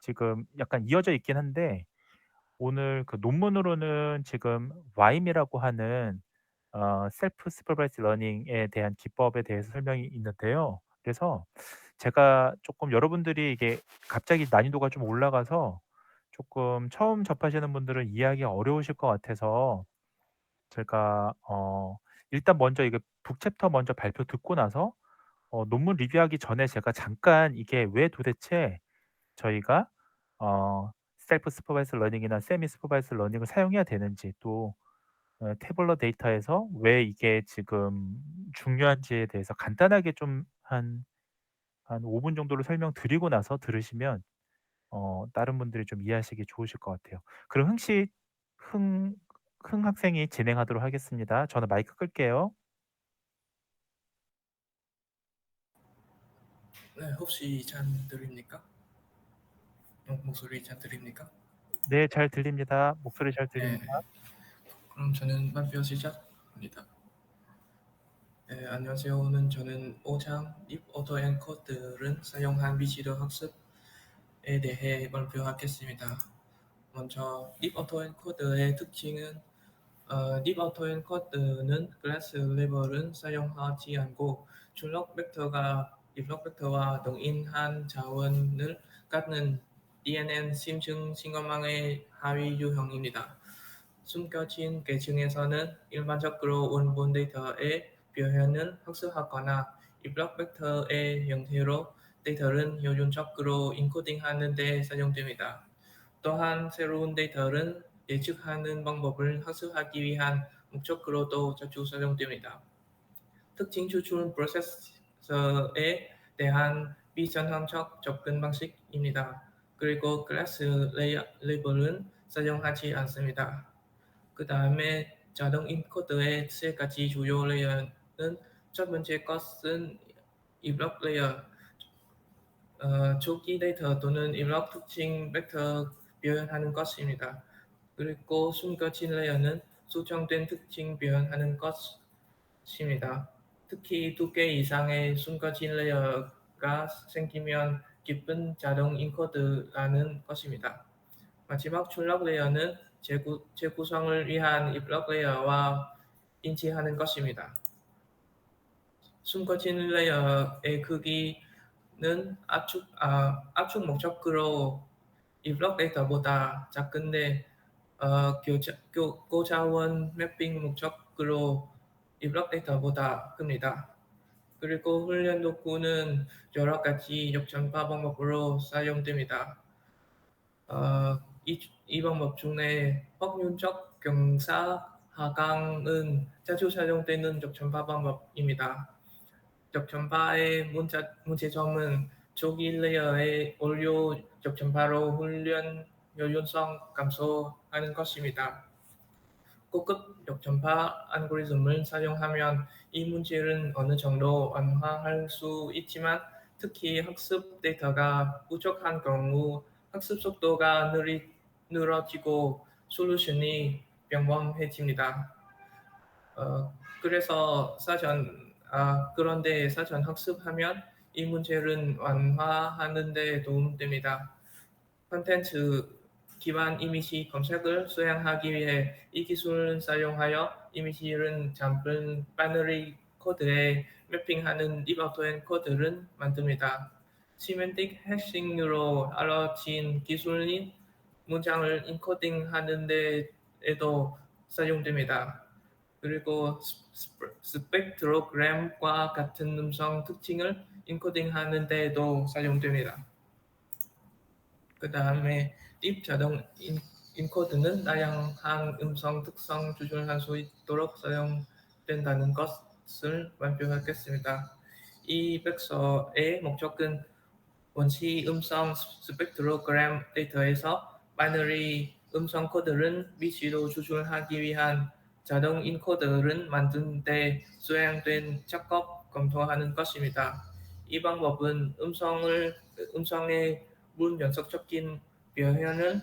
지금 약간 이어져 있긴 한데 오늘 그 논문으로는 지금 와임이라고 하는 셀프 슈퍼바이즈 러닝에 대한 기법에 대해서 설명이 있는데요. 그래서 제가 조금 여러분들이 이게 갑자기 난이도가 좀 올라가서 조금 처음 접하시는 분들은 이해하기가 어려우실 것 같아서 제가 일단 먼저 이게 북 챕터 먼저 발표 듣고 나서 논문 리뷰하기 전에 제가 잠깐 이게 왜 도대체 저희가 셀프 슈퍼바이즈 러닝이나 세미 슈퍼바이즈 러닝을 사용해야 되는지 또 태블러 데이터에서 왜 이게 지금 중요한지에 대해서 간단하게 좀 한 5분 정도로 설명드리고 나서 들으시면 다른 분들이 좀 이해하시기 좋으실 것 같아요. 그럼 흥 흥 학생이 진행하도록 하겠습니다. 저는 마이크 끌게요. 네, 혹시 잘 들립니까? 목소리 잘 들립니까? 네, 잘 들립니다. 목소리 잘 네, 들립니다. 그럼 저는 발표 시작합니다. 네, 안녕하세요. 오늘 저는 오장 립 오토 엔코드를 사용한 비지도 학습에 대해 발표하겠습니다. 먼저 립 오토 엔코드의 특징은 립 오토 엔코드는 클래스 레벨은 사용하지 않고 출력 벡터가 입력 벡터와 동일한 자원을 갖는 DNN 심층 신호망의 하위 유형입니다. 숨겨진 계층에서는 일반적으로 원본 데이터의 표현은 학습하거나 입력 벡터의 형태로 데이터를 효율적으로 인코딩하는 데 사용됩니다. 또한 새로운 데이터를 예측하는 방법을 학습하기 위한 목적으로도 자주 사용됩니다. 특징 추출 프로세서에 대한 비전형적 접근 방식입니다. 그리고 클래스 레이블은 사용하지 않습니다. 그 다음에 자동 인코드의 세 가지 주요 레이어는 첫 번째 것은 입력 레이어, 초기 데이터 또는 입력 특징 벡터 표현하는 것입니다. 그리고 숨겨진 레이어는 수정된 특징 표현하는 것입니다. 특히 두 개 이상의 숨겨진 레이어가 생기면 깊은 자동 인코드라는 것입니다. 마지막 출력 레이어는 재구성을 위한 입력 레이어와 인지하는 것입니다. 숨겨진 레이어의 크기는 압축 목적으로 입력 데이터보다 작은데 고자원 매핑 목적으로 입력 데이터보다 큽니다. 그리고 훈련 도구는 여러 가지 역전파 방법으로 사용됩니다. 이 방법 중에 확률적 경사 하강은 자주 사용되는 적전파 방법입니다. 적전파의 문제점은 초기 레이어의 원료 적전파로 훈련 효율성 감소하는 것입니다. 고급 역전파 알고리즘을 사용하면 이 문제를 어느 정도 완화할 수 있지만 특히 학습 데이터가 부족한 경우 학습 속도가 늘어지고 솔루션이 평범해집니다. 그래서 그런데 사전 학습하면 이 문제를 완화하는 데 도움됩니다. 콘텐츠 기반 이미지 검색을 수행하기 위해 이 기술을 사용하여 이미지를 잡은 바이너리 코드에 매핑하는 딥아우토 코드를 만듭니다. 시멘틱 해싱으로 알려진 기술인 문장을 인코딩하는 데에도 사용됩니다. 그리고 스펙트로그램과 같은 음성 특징을 인코딩하는 데에도 사용됩니다. 그 다음에 딥 자동 인코드는 다양한 음성 특성 조절할 수 있도록 사용된다는 것을 발표하겠습니다. 이 백서의 목적은 원시 음성 스펙트로그램 데이터에서 바이너리 음성 코드를 미시로 조절하기 위한 자동 인코더를 만든 데 수행된 작업 검토하는 것입니다. 이 방법은 음성의 문연속적인 표현을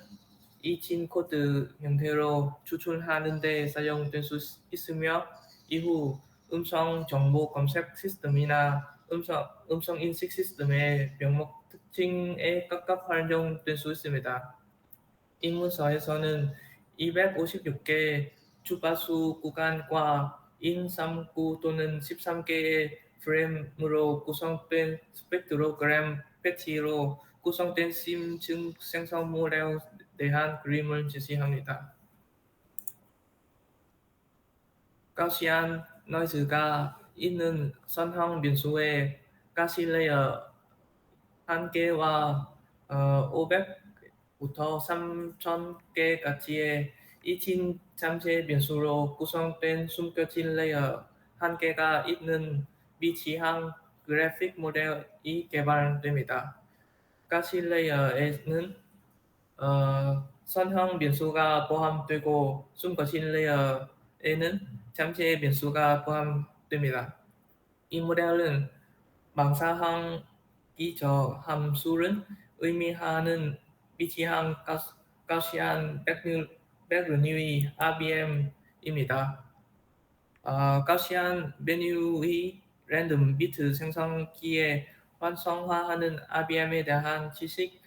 이진 코드 형태로 추출하는 데 사용될 수 있으며 이후 음성 정보 검색 시스템이나 음성 인식 시스템의 명목 특징에 각각 활용될 수 있습니다. 이 문서에서는 256개 주파수 구간과 인3구 또는 13개의 프레임으로 구성된 스펙트로그램 패치로 구성된 심층 생성물에 대한 그림을 제시합니다. 가시안 노이즈가 있는 선형 변수의 가시 레이어 1개와 500부터 3000개 가지의 이친 잠재 변수로 구성된 숨겨진 레이어 1개가 있는 미지향 그래픽 모델이 개발됩니다. 가시 레이어에는 선형 변수가 포함되고 숨겨진 레이어에는 잠재 변수가 포함됩니다. 이 모델은 망사항 기저 함수를 의미하는 미지항 가시안 백르니의 RBM입니다. 가시안 베뉴의 랜덤 비트 생성기에 활성화하는 RBM에 대한 지식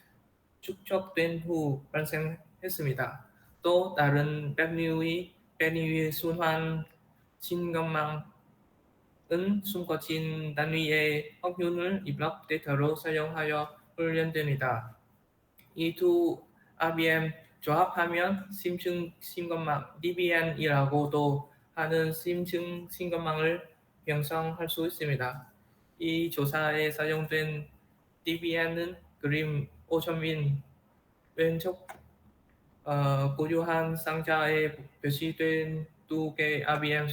축적된 후 발생했습니다. 또 다른 베뉴의 순환 진검망 은 숨겨진 단위의 확률을 입력 데이터로 사용하여 훈련됩니다. 이 두 RBM 조합하면 심층 신건망 DBN이라고도 하는 심층 신건망을 형성할 수 있습니다. 이 조사에 사용된 DBN은 그림 5000인 왼쪽 고유한 상자에 표시된 두 개 RBM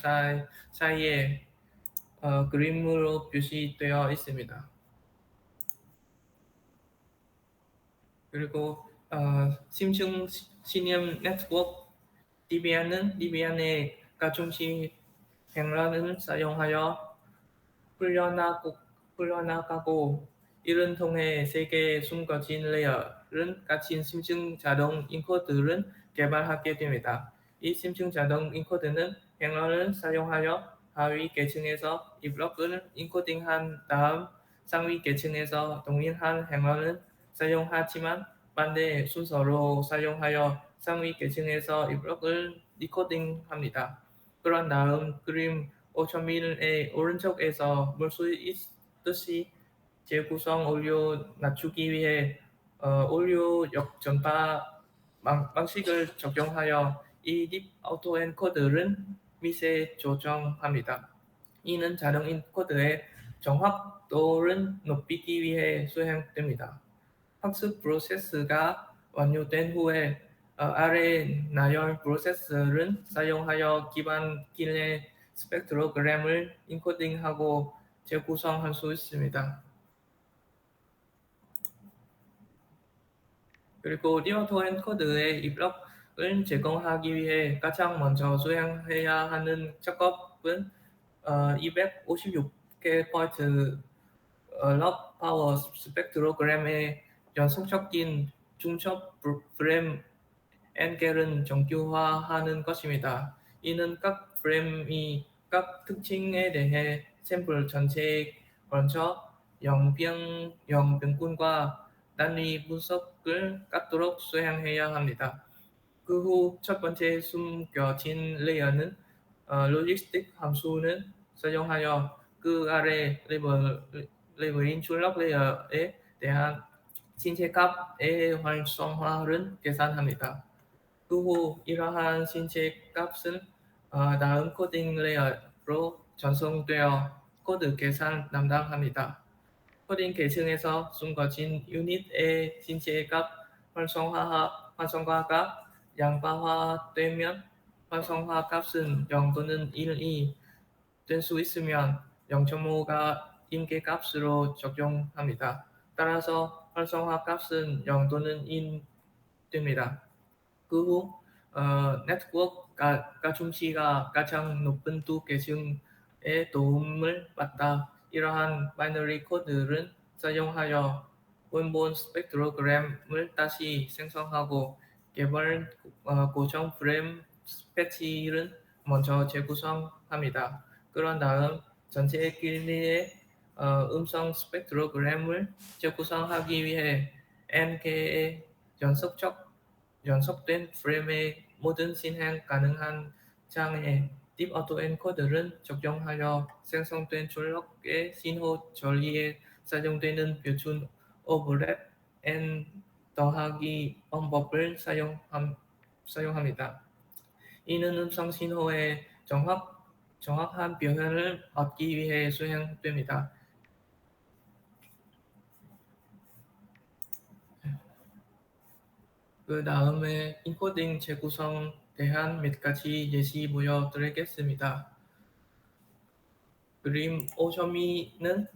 사이에 그림으로 표시되어 있습니다. 그리고 심층 신임 네트워크 DBN의 가중시 행란을 사용하여 풀려나가고 이를 통해 세계의 숨겨진 레이어를 가진 심층 자동 인코드를 개발하게 됩니다. 이 심층 자동 인코드는 행란을 사용하여 하위 계층에서 입력을 인코딩한 다음 상위 계층에서 동일한 행란을 사용하지만 반대 순서로 사용하여 상위 계층에서 입력을 디코딩합니다. 그런 다음 그림 5000밀의 오른쪽에서 볼 수 있듯이 재구성 올려 낮추기 위해 올려 역전파 방식을 적용하여 이 딥 아우토 엔코더를 미세 조정합니다. 이는 자동 인코드의 정확도를 높이기 위해 수행됩니다. 학습 프로세스가 완료된 후에 아래 나열 프로세서를 사용하여 기반 기내 스펙트로그램을 인코딩하고 재구성할 수 있습니다. 그리고 리어토 엔코드의 입력을 제공하기 위해 가장 먼저 수행해야 하는 작업은 256개 포인트 럭 파워 스펙트로그램의 연속적인 중첩 프레임 N개를 정규화하는 것입니다. 이는 각 프레임이 각 특징에 대해 샘플 전체에 걸쳐 영병군과 단위 분석을 갖도록 수행해야 합니다. 그 후 첫 번째 숨겨진 레이어는 로지스틱 함수는 사용하여 그 아래 레벨인 출력 레이어에 대한 신체 값의 활성화를 계산합니다. 그 후 이러한 신체 값은 다음 코딩 레이어로 전송되어 코드 계산 담당합니다. 코딩 계층에서 숨겨진 유닛의 신체 값 활성화가 양파화되면 활성화 값은 0 또는 1이 될 수 있으면 0.5가 임계 값으로 적용합니다. 따라서 활성화 값은 0 또는 1 됩니다. 그 후 네트워크 가중치가 가장 높은 두 계층의 도움을 받다 이러한 바이너리 코드를 사용하여 원본 스펙트로그램을 다시 생성하고 개발 고정 프레임 패치를 먼저 재구성합니다. 그런 다음 전체 길이의 음성 스펙트로그램을 재구성하기 위해 N개의 연속된 프레임의 모든 실행 가능한 장에 딥 오토엔코더를 적용하여 생성된 출력의 신호 처리에 사용되는 표준 오버랩 N 더하기 방법을 사용합니다. 이는 음성 신호의 정확한 표현을 얻기 위해 수행됩니다. 그 다음에 인코딩 재구성 대한 몇 가지 예시 보여드리겠습니다. 그림 5.2는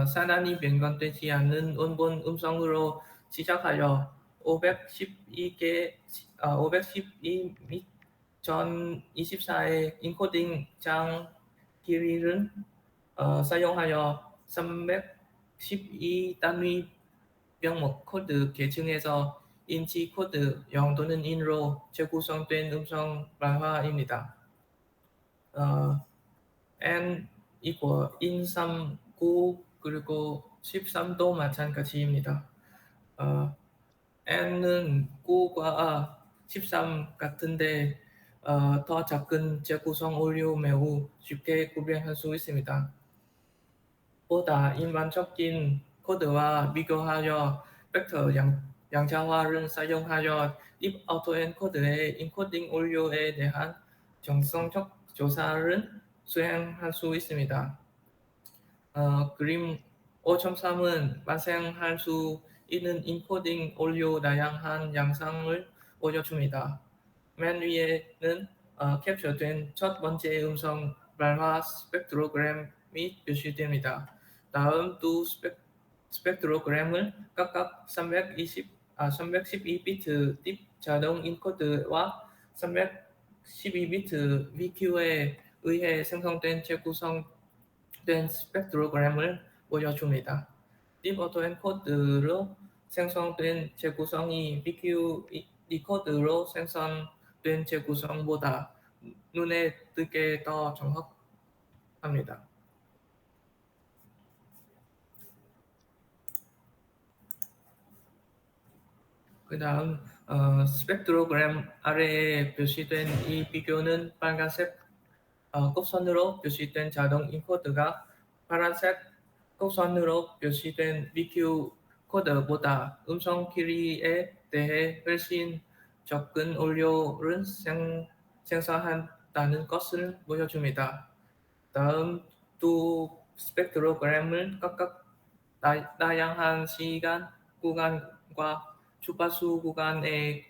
산안이 변경되지 않는 원본 음성으로 시작하여 512 및 전 24의 인코딩 장 길이를 사용하여 312 단위 명목 코드 계층에서 인치 코드 0 또는 인으로 재구성된 음성 발화입니다. 어, n in 3, 9 그리고 13도 마찬가지입니다. n은 9과 13 같은데 더 작은 재구성 오류 매우 쉽게 구별할 수 있습니다. 보다 일반적인 코드와 비교하여 벡터 양자화를 사용하여 딥 아우토엔코드의 인코딩 오류에 대한 정성적 조사를 수행할 수 있습니다. 그림 5.3은 발생할 수 있는 인코딩 오류 다양한 양상을 보여줍니다. 맨 위에는 캡처된 첫 번째 음성 발화 스펙트로그램이 표시됩니다. 다음 두 스펙트로그램을 각각 312비트 딥 자동 인코드와 312비트 VQ에 의해 생성된 재구성된 스펙트로그램을 보여줍니다. 딥 오토엔코드로 생성된 재구성이 VQ 디코드로 생성된 재구성보다 눈에 띄게 더 정확합니다. 그 다음 스펙트로그램 아래에 표시된 이 비교는 빨간색 곡선으로 표시된 자동 인코드가 파란색 곡선으로 표시된 VQ 코드보다 음성 길이에 대해 훨씬 적은 오류를 생성한다는 것을 보여줍니다. 다음 두 스펙트로그램을 각각 다양한 시간 구간과 주파수 구간에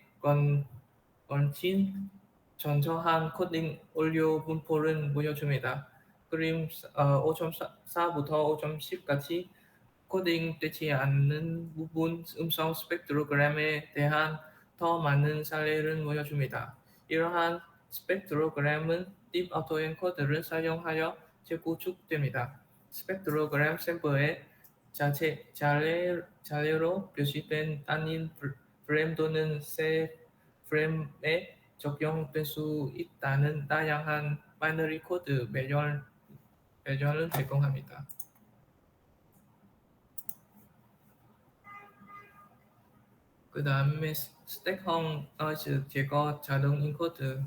걸친 전처한 코딩 오류 분포를 보여줍니다. 그림 5.4부터 5.10까지 코딩되지 않는 부분 음성 스펙트로그램에 대한 더 많은 사례를 보여줍니다. 이러한 스펙트로그램은 딥 아우토엔코더를 사용하여 재구축됩니다. 스펙트로그램 샘플의 자료로 표시된 단일 프레임 또는 세 프레임에 적용될 수 있다는 다양한 바이너리 코드 매뉴얼을 제공합니다. 그 다음에 스택형 노이즈 제거 자동 인코드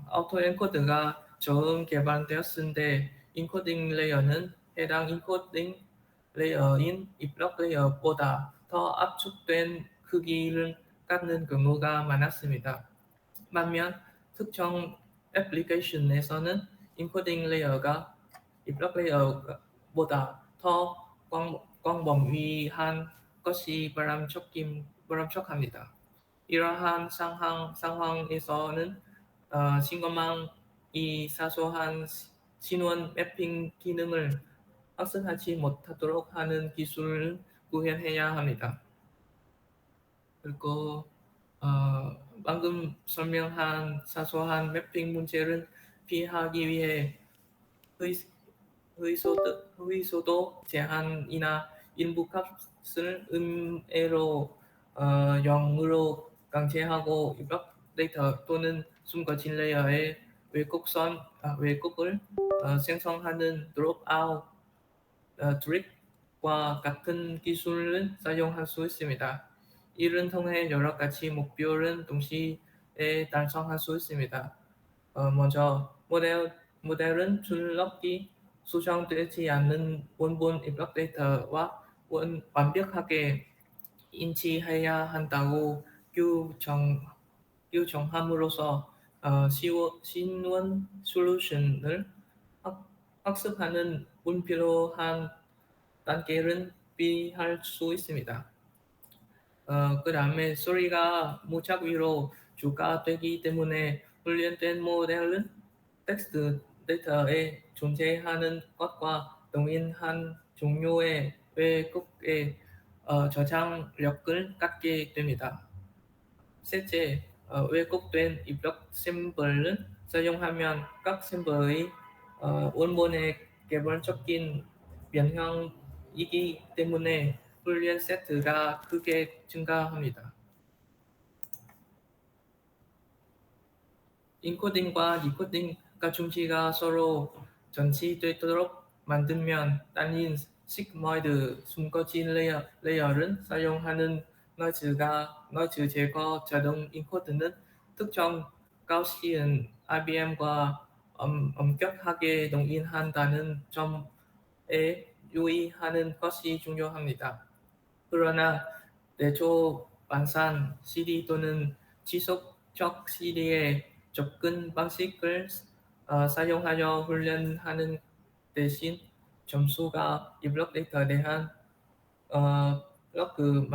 아우토 엔코드가 처음 개발되었을 때 인코딩 레이어는 해당 인코딩 레이어인 입력 레이어보다 더 압축된 크기를 갖는 경우가 많았습니다. 반면 특정 애플리케이션에서는 인코딩 레이어가 입력 레이어보다 더 광범위한 것이 바람직합니다. 이러한 상황에서는 신고망이 사소한 신원 매핑 기능을 학습하지 못하도록 하는 기술을 구현해야 합니다. 그리고 방금 설명한 사소한 매핑 문제를 피하기 위해 의소도 제한이나 인부 값을 음해로 0으로 강제하고 입력 데이터 또는 숨겨진 레이어의 왜곡을 생성하는 드롭아웃 드립과 같은 기술을 사용할 수 있습니다. 이를 통해 여러 가지 목표를 동시에 달성할 수 있습니다. 먼저 모델은 출력이 수정되지 않는 원본 입력 데이터와 완벽하게 인지해야 한다고 규정, 규정함으로써 신원 솔루션을 학, 학습하는 불필요한 단계를 피할 수 있습니다. 그 다음에 소리가 무작 위로 주가 되기 때문에 훈련된 모델은 텍스트 데이터에 존재하는 것과 동일한 종류의 왜곡의 저장력을 갖게 됩니다. 셋째, 왜곡된 입력 샘플을 사용하면 각 샘플의 원본의 개별적인 변형이기 때문에 훈련 세트가 크게 증가합니다. 인코딩과 디코딩 가중치가 서로 전치되도록 만들면 딸린 시그모이드 숨거진 레이어를 사용하는 노이즈 제거 자동 인코드는 특정 가우시안 RPM과 엄격하게 동일한다는 점에 유의하는 것이 중요합니다. 그러나 내조 반산 CD 또는 지속적 CD의 접근 방식을 사용하여 훈련하는 대신 점수가 입력 데이터에 대한 블로그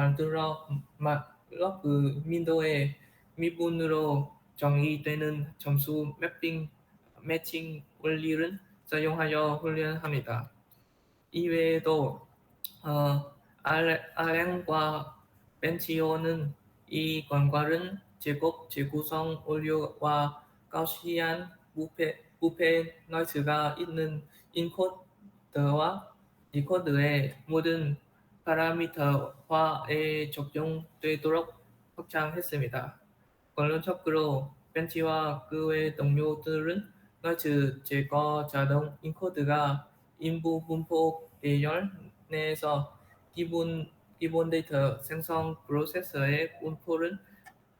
블로그 윈도우의 미분으로 정의되는 점수 매칭 원리를 사용하여 훈련합니다. 이외에도 RM과 벤치오는 이 관과는 제곱 재구성 오류와 가우시안 부패 노이즈가 있는 인코더와 디코더의 모든 파라미터화에 적용되도록 확장했습니다. 결론적으로 벤치와 그 외 동료들은 노이즈 제거 자동 인코드가 인부 분포 계열 내에서 기본 데이터 생성 프로세서의 분포를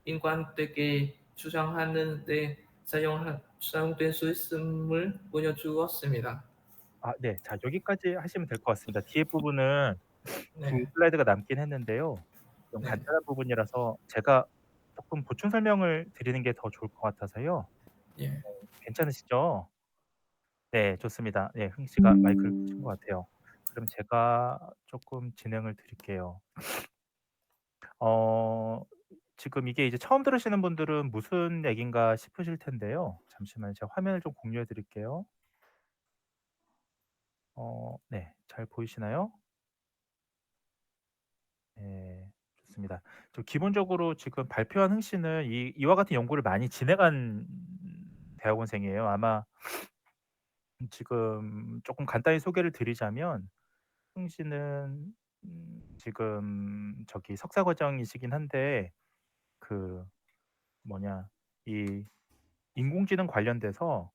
인관되게 추정하는 데 사용될 수 있음을 보여주었습니다. 아 네. 자 여기까지 하시면 될 것 같습니다. 뒤에 부분은 두 네, 슬라이드가 남긴 했는데요. 좀 네, 간단한 부분이라서 제가 쪼끔 보충 설명을 드리는 게 더 좋을 것 같아서요. 예, 괜찮으시죠? 네 좋습니다. 네 흥 씨가 마이크를 끄신 것 같아요. 그럼 제가 쪼끔 진행을 드릴게요. 어 지금 이게 이제 처음 들으시는 분들은 '무슨 얘긴가.' 싶으실 텐데요. 잠시만요. 제가 화면을 좀 공유해 드릴게요. 네. 잘 보이시나요? 네. 좋습니다. 좀 기본적으로 지금 발표한 흥 씨는 이와 같은 연구를 많이 진행한 대학원생이에요. 아마 지금 쪼끔 간단히 소개를 드리자면 흥 씨는 지금 석사 과정이시긴 한데 그 뭐냐 이 인공지능 관련돼서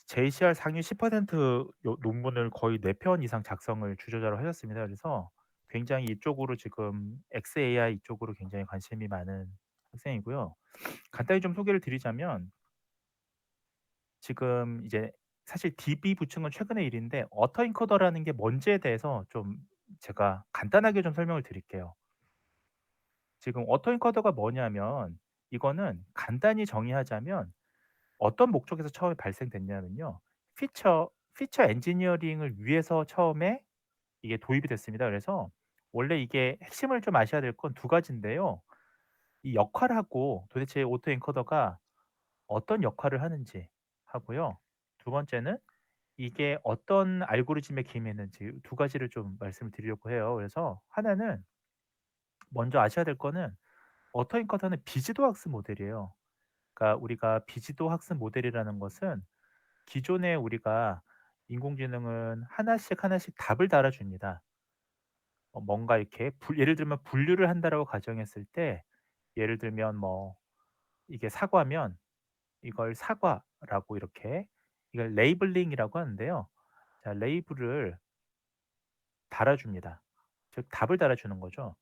JCR 상위 10% 요 논문을 거의 4편 이상 작성을 주저자로 하셨습니다. 그래서 굉장히 이쪽으로 지금 XAI 이쪽으로 굉장히 관심이 많은 학생이고요. 간단히 좀 소개를 드리자면 지금 이제 사실 DB 부층은 최근의 일인데 어터 인코더라는 게 뭔지에 대해서 좀 제가 간단하게 좀 설명을 드릴게요. 지금 어터 인코더가 뭐냐면 이거는 간단히 정의하자면 어떤 목적에서 처음에 발생됐냐면요. 피처 엔지니어링을 위해서 처음에 이게 도입이 됐습니다. 그래서 원래 이게 핵심을 좀 아셔야 될 건 두 가지인데요. 이 역할하고 도대체 오토 엔코더가 어떤 역할을 하는지 하고요. 두 번째는 이게 어떤 알고리즘에 기인했는지 두 가지를 좀 말씀을 드리려고 해요. 그래서 하나는 먼저 아셔야 될 거는 어터 엔코더는 비지도 학습 모델이에요. 그러니까 우리가 비지도 학습 모델이라는 것은 기존에 우리가 인공지능은 하나씩 하나씩 답을 달아줍니다. 뭔가 이렇게 예를 들면 분류를 한다라고 가정했을 때 예를 들면 뭐 이게 사과면 이걸 사과라고 이렇게 이걸 레이블링이라고 하는데요. 자 레이블을 달아줍니다. 즉 답을 달아주는 거죠.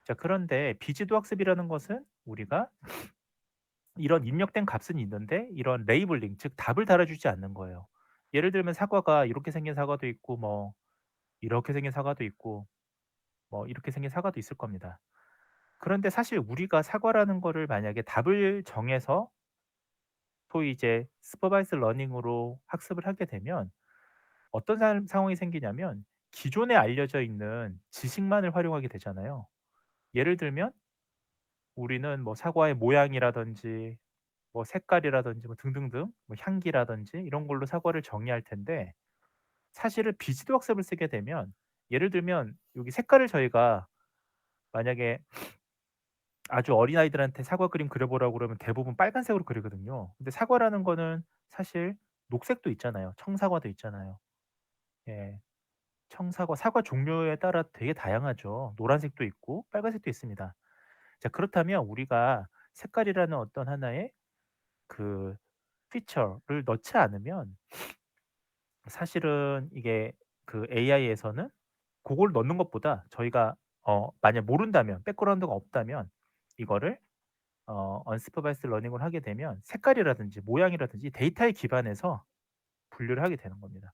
자 그런데 비지도 학습이라는 것은 우리가 이런 입력된 값은 있는데 이런 레이블링 즉 답을 달아주지 않는 거예요. 예를 들면 사과가 이렇게 생긴 사과도 있고 뭐 이렇게 생긴 사과도 있고 뭐 이렇게 생긴 사과도 있을 겁니다. 그런데 사실 우리가 사과라는 거를 만약에 답을 정해서 소위 이제 슈퍼바이즈 러닝으로 학습을 하게 되면 어떤 상황이 생기냐면 기존에 알려져 있는 지식만을 활용하게 되잖아요. 예를 들면 우리는 뭐 사과의 모양이라든지 뭐 색깔이라든지 뭐 등등등 뭐 향기라든지 이런 걸로 사과를 정의할 텐데 사실은 비지도 학습을 쓰게 되면 예를 들면 여기 색깔을 저희가 만약에 아주 어린아이들한테 사과 그림 그려 보라고 그러면 대부분 빨간색으로 그리거든요. 근데 사과라는 거는 사실 녹색도 있잖아요. 청사과도 있잖아요. 예. 청사과, 사과 종류에 따라 되게 다양하죠. 노란색도 있고 빨간색도 있습니다. 자 그렇다면 우리가 색깔이라는 어떤 하나의 그 피처를 넣지 않으면 사실은 이게 그 AI에서는 고걸 넣는 것보다 저희가 만약 모른다면 백그라운드가 없다면 이거를 언스퍼바이스드 러닝을 하게 되면 색깔이라든지 모양이라든지 데이터에 기반해서 분류를 하게 되는 겁니다.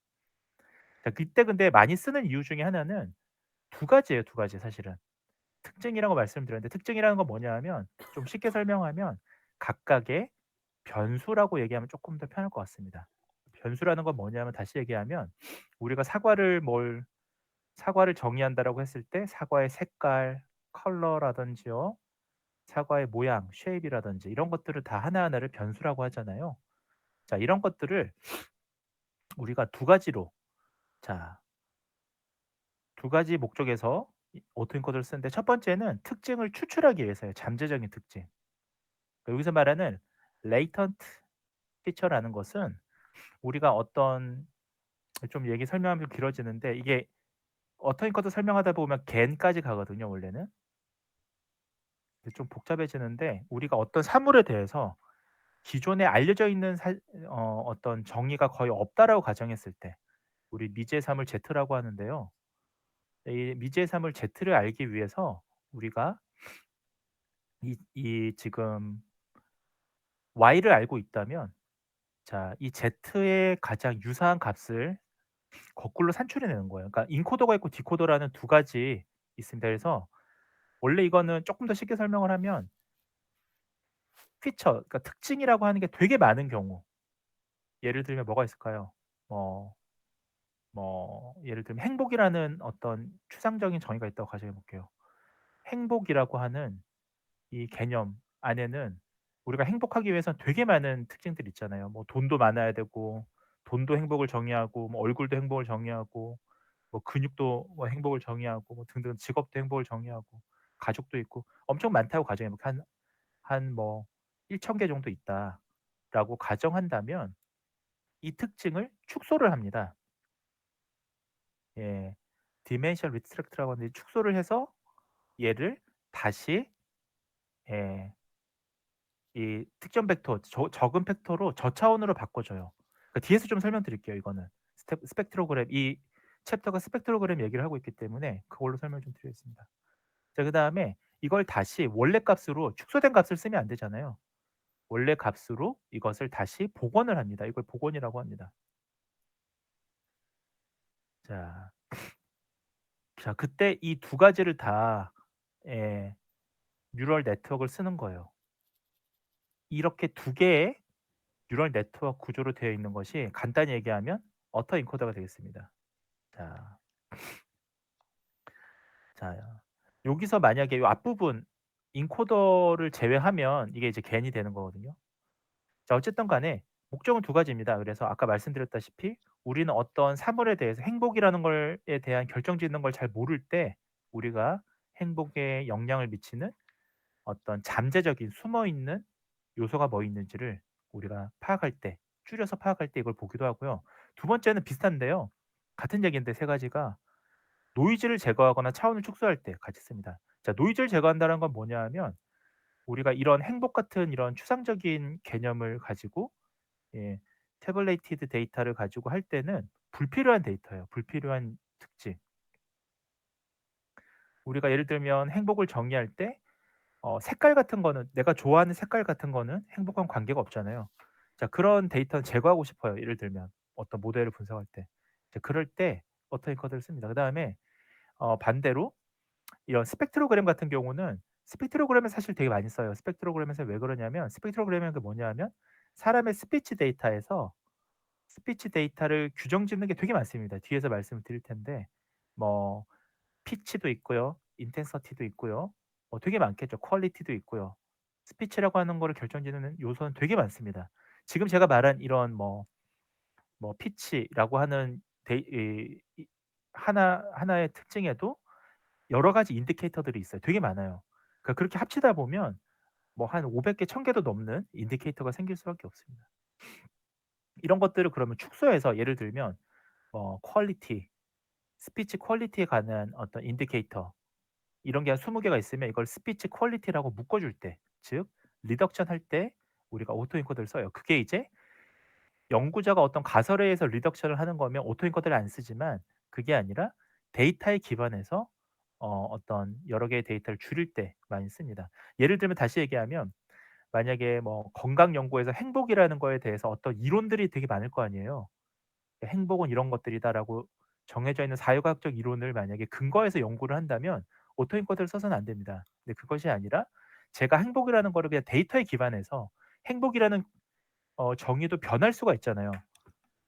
자 그때 근데 많이 쓰는 이유 중에 하나는 두 가지예요, 두 가지 사실은. 특징이라고 말씀드렸는데 특징이라는 건 뭐냐 하면 좀 쉽게 설명하면 각각의 변수라고 얘기하면 쪼끔 더 편할 것 같습니다. 변수라는 건 뭐냐면 다시 얘기하면 우리가 사과를 정의한다라고 했을 때 사과의 색깔, 컬러라든지요. 사과의 모양, 쉐입이라든지 이런 것들을 다 하나하나를 변수라고 하잖아요. 자 이런 것들을 우리가 두 가지로 자 두 가지 목적에서 이 오토엔코더를 쓰는데 첫 번째는 특징을 추출하기 위해서예요. 잠재적인 특징. 그러니까 여기서 말하는 latent feature라는 것은 우리가 어떤 좀 얘기 설명하면 길어지는데 이게 어토인코더 설명하다 보면 겐까지 가거든요 원래는. 좀 복잡해지는데 우리가 어떤 사물에 대해서 기존에 알려져 있는 어떤 정의가 거의 없다라고 가정했을 때 우리 미지의 사물 Z라고 하는데요. 이 미지의 사물 Z를 알기 위해서 우리가 이 지금 Y를 알고 있다면 자 이 Z의 가장 유사한 값을 거꾸로 산출해 내는 거예요. 그러니까 인코더가 있고 디코더라는 두 가지 있습니다. 그래서 원래 이거는 쪼끔 더 쉽게 설명을 하면 피처 그러니까 특징이라고 하는 게 되게 많은 경우 예를 들면 뭐가 있을까요? 뭐 예를 들면 행복이라는 어떤 추상적인 정의가 있다고 가정해 볼게요. 행복이라고 하는 이 개념 안에는 우리가 행복하기 위해서는 되게 많은 특징들이 있잖아요. 뭐 돈도 많아야 되고 돈도 행복을 정의하고 뭐 얼굴도 행복을 정의하고 뭐 근육도 뭐 행복을 정의하고 뭐 등등 직업도 행복을 정의하고 가족도 있고 엄청 많다고 가정해 볼게요. 한 뭐 1,000개 정도 있다라고 가정한다면 이 특징을 축소를 합니다. 예. dimensional restrict라고 하는데 축소를 해서 얘를 다시 예 이 특정 벡터 적은 팩터로 저차원으로 바꿔줘요. 그 뒤에서 좀 설명드릴게요 이거는. 스펙트로그램 이 챕터가 스펙트로그램 얘기를 하고 있기 때문에 그걸로 설명을 좀 드리겠습니다. 자 그다음에 이걸 다시 원래 값으로 축소된 값을 쓰면 안 되잖아요. 원래 값으로 이것을 다시 복원을 합니다. 이걸 복원이라고 합니다. 자. 자 그때 이 두 가지를 다 예 뉴럴 네트워크를 쓰는 거예요. 이렇게 두 개의 뉴럴 네트워크 구조로 되어 있는 것이 간단히 얘기하면 어터 인코더가 되겠습니다. 자. 자 여기서 만약에 요 앞부분 인코더를 제외하면 이게 이제 겐이 되는 거거든요. 자 어쨌든 간에 목적은 두 가지입니다. 그래서 아까 말씀드렸다시피 우리는 어떤 사물에 대해서 행복이라는 걸에 대한 결정짓는 걸 잘 모를 때 우리가 행복에 영향을 미치는 어떤 잠재적인 숨어 있는 요소가 뭐 있는지를 우리가 파악할 때 줄여서 파악할 때 이걸 보기도 하고요. 두 번째는 비슷한데요. 같은 얘기인데 세 가지가 노이즈를 제거하거나 차원을 축소할 때 같이 씁니다. 자 노이즈를 제거한다는 건 뭐냐 하면 우리가 이런 행복 같은 이런 추상적인 개념을 가지고 예 태블레이티드 데이터를 가지고 할 때는 불필요한 데이터예요. 불필요한 특징. 우리가 예를 들면 행복을 정의할 때 색깔 같은 거는, 내가 좋아하는 색깔 같은 거는 행복과 관계가 없잖아요. 자, 그런 데이터는 제거하고 싶어요. 예를 들면 어떤 모델을 분석할 때. 이제 그럴 때 어떤 코드를 씁니다. 그다음에 반대로 이런 스펙트로그램 같은 경우는, 스펙트로그램을 사실 되게 많이 써요. 스펙트로그램에서 왜 그러냐면, 스펙트로그램은 그 뭐냐면 사람의 스피치 데이터에서 스피치 데이터를 규정 짓는 게 되게 많습니다. 뒤에서 말씀을 드릴 텐데 뭐 피치도 있고요. 인텐서티도 있고요. 되게 많겠죠. 퀄리티도 있고요. 스피치라고 하는 거를 결정짓는 요소는 되게 많습니다. 지금 제가 말한 이런 피치라고 하는 데이 이 하나의 특징에도 여러 가지 인디케이터들이 있어요. 되게 많아요. 그러니까 그렇게 합치다 보면 뭐 한 500 개, 1000 개도 넘는 인디케이터가 생길 수밖에 없습니다. 이런 것들을 그러면 축소해서 예를 들면 퀄리티, 스피치 퀄리티에 관한 어떤 인디케이터, 이런 게 한 20 개가 있으면 이걸 스피치 퀄리티라고 묶어 줄 때, 즉 리덕션 할 때 우리가 오토 엔코더를 써요. 그게 이제 연구자가 어떤 가설에 의해서 리덕션을 하는 거면 오토 엔코더를 안 쓰지만, 그게 아니라 데이터에 기반해서 어떤 여러 개의 데이터를 줄일 때 많이 씁니다. 예를 들면 다시 얘기하면, 만약에 뭐 건강 연구에서 행복이라는 거에 대해서 어떤 이론들이 되게 많을 거 아니에요. '행복은 이런 것들이다.'라고 정해져 있는 사회과학적 이론을 만약에 근거해서 연구를 한다면 오토인코드를 써서는 안 됩니다. 근데 그것이 아니라 제가 행복이라는 거를 그냥 데이터에 기반해서, 행복이라는 정의도 변할 수가 있잖아요.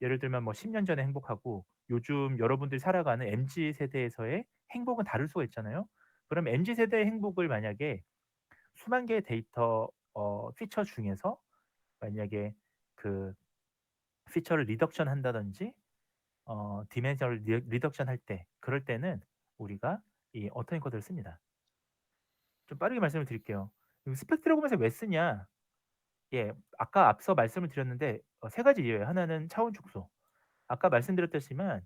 예를 들면 뭐 10년 전에 행복하고 요즘 여러분들이 살아가는 MZ 세대에서의 행복은 다를 수가 있잖아요. 그럼 MZ 세대의 행복을 만약에 수만 개의 데이터 피처 중에서 만약에 그 피처를 리덕션 한다든지 디멘전을 리덕션 할 때, 그럴 때는 우리가 이 어터잉 코드를 씁니다. 좀 빠르게 말씀을 드릴게요. 스펙트로그램에서 왜 쓰냐? 예, 아까 앞서 말씀을 드렸는데 세 가지 이유예요. 하나는 차원 축소. 아까 말씀드렸듯이만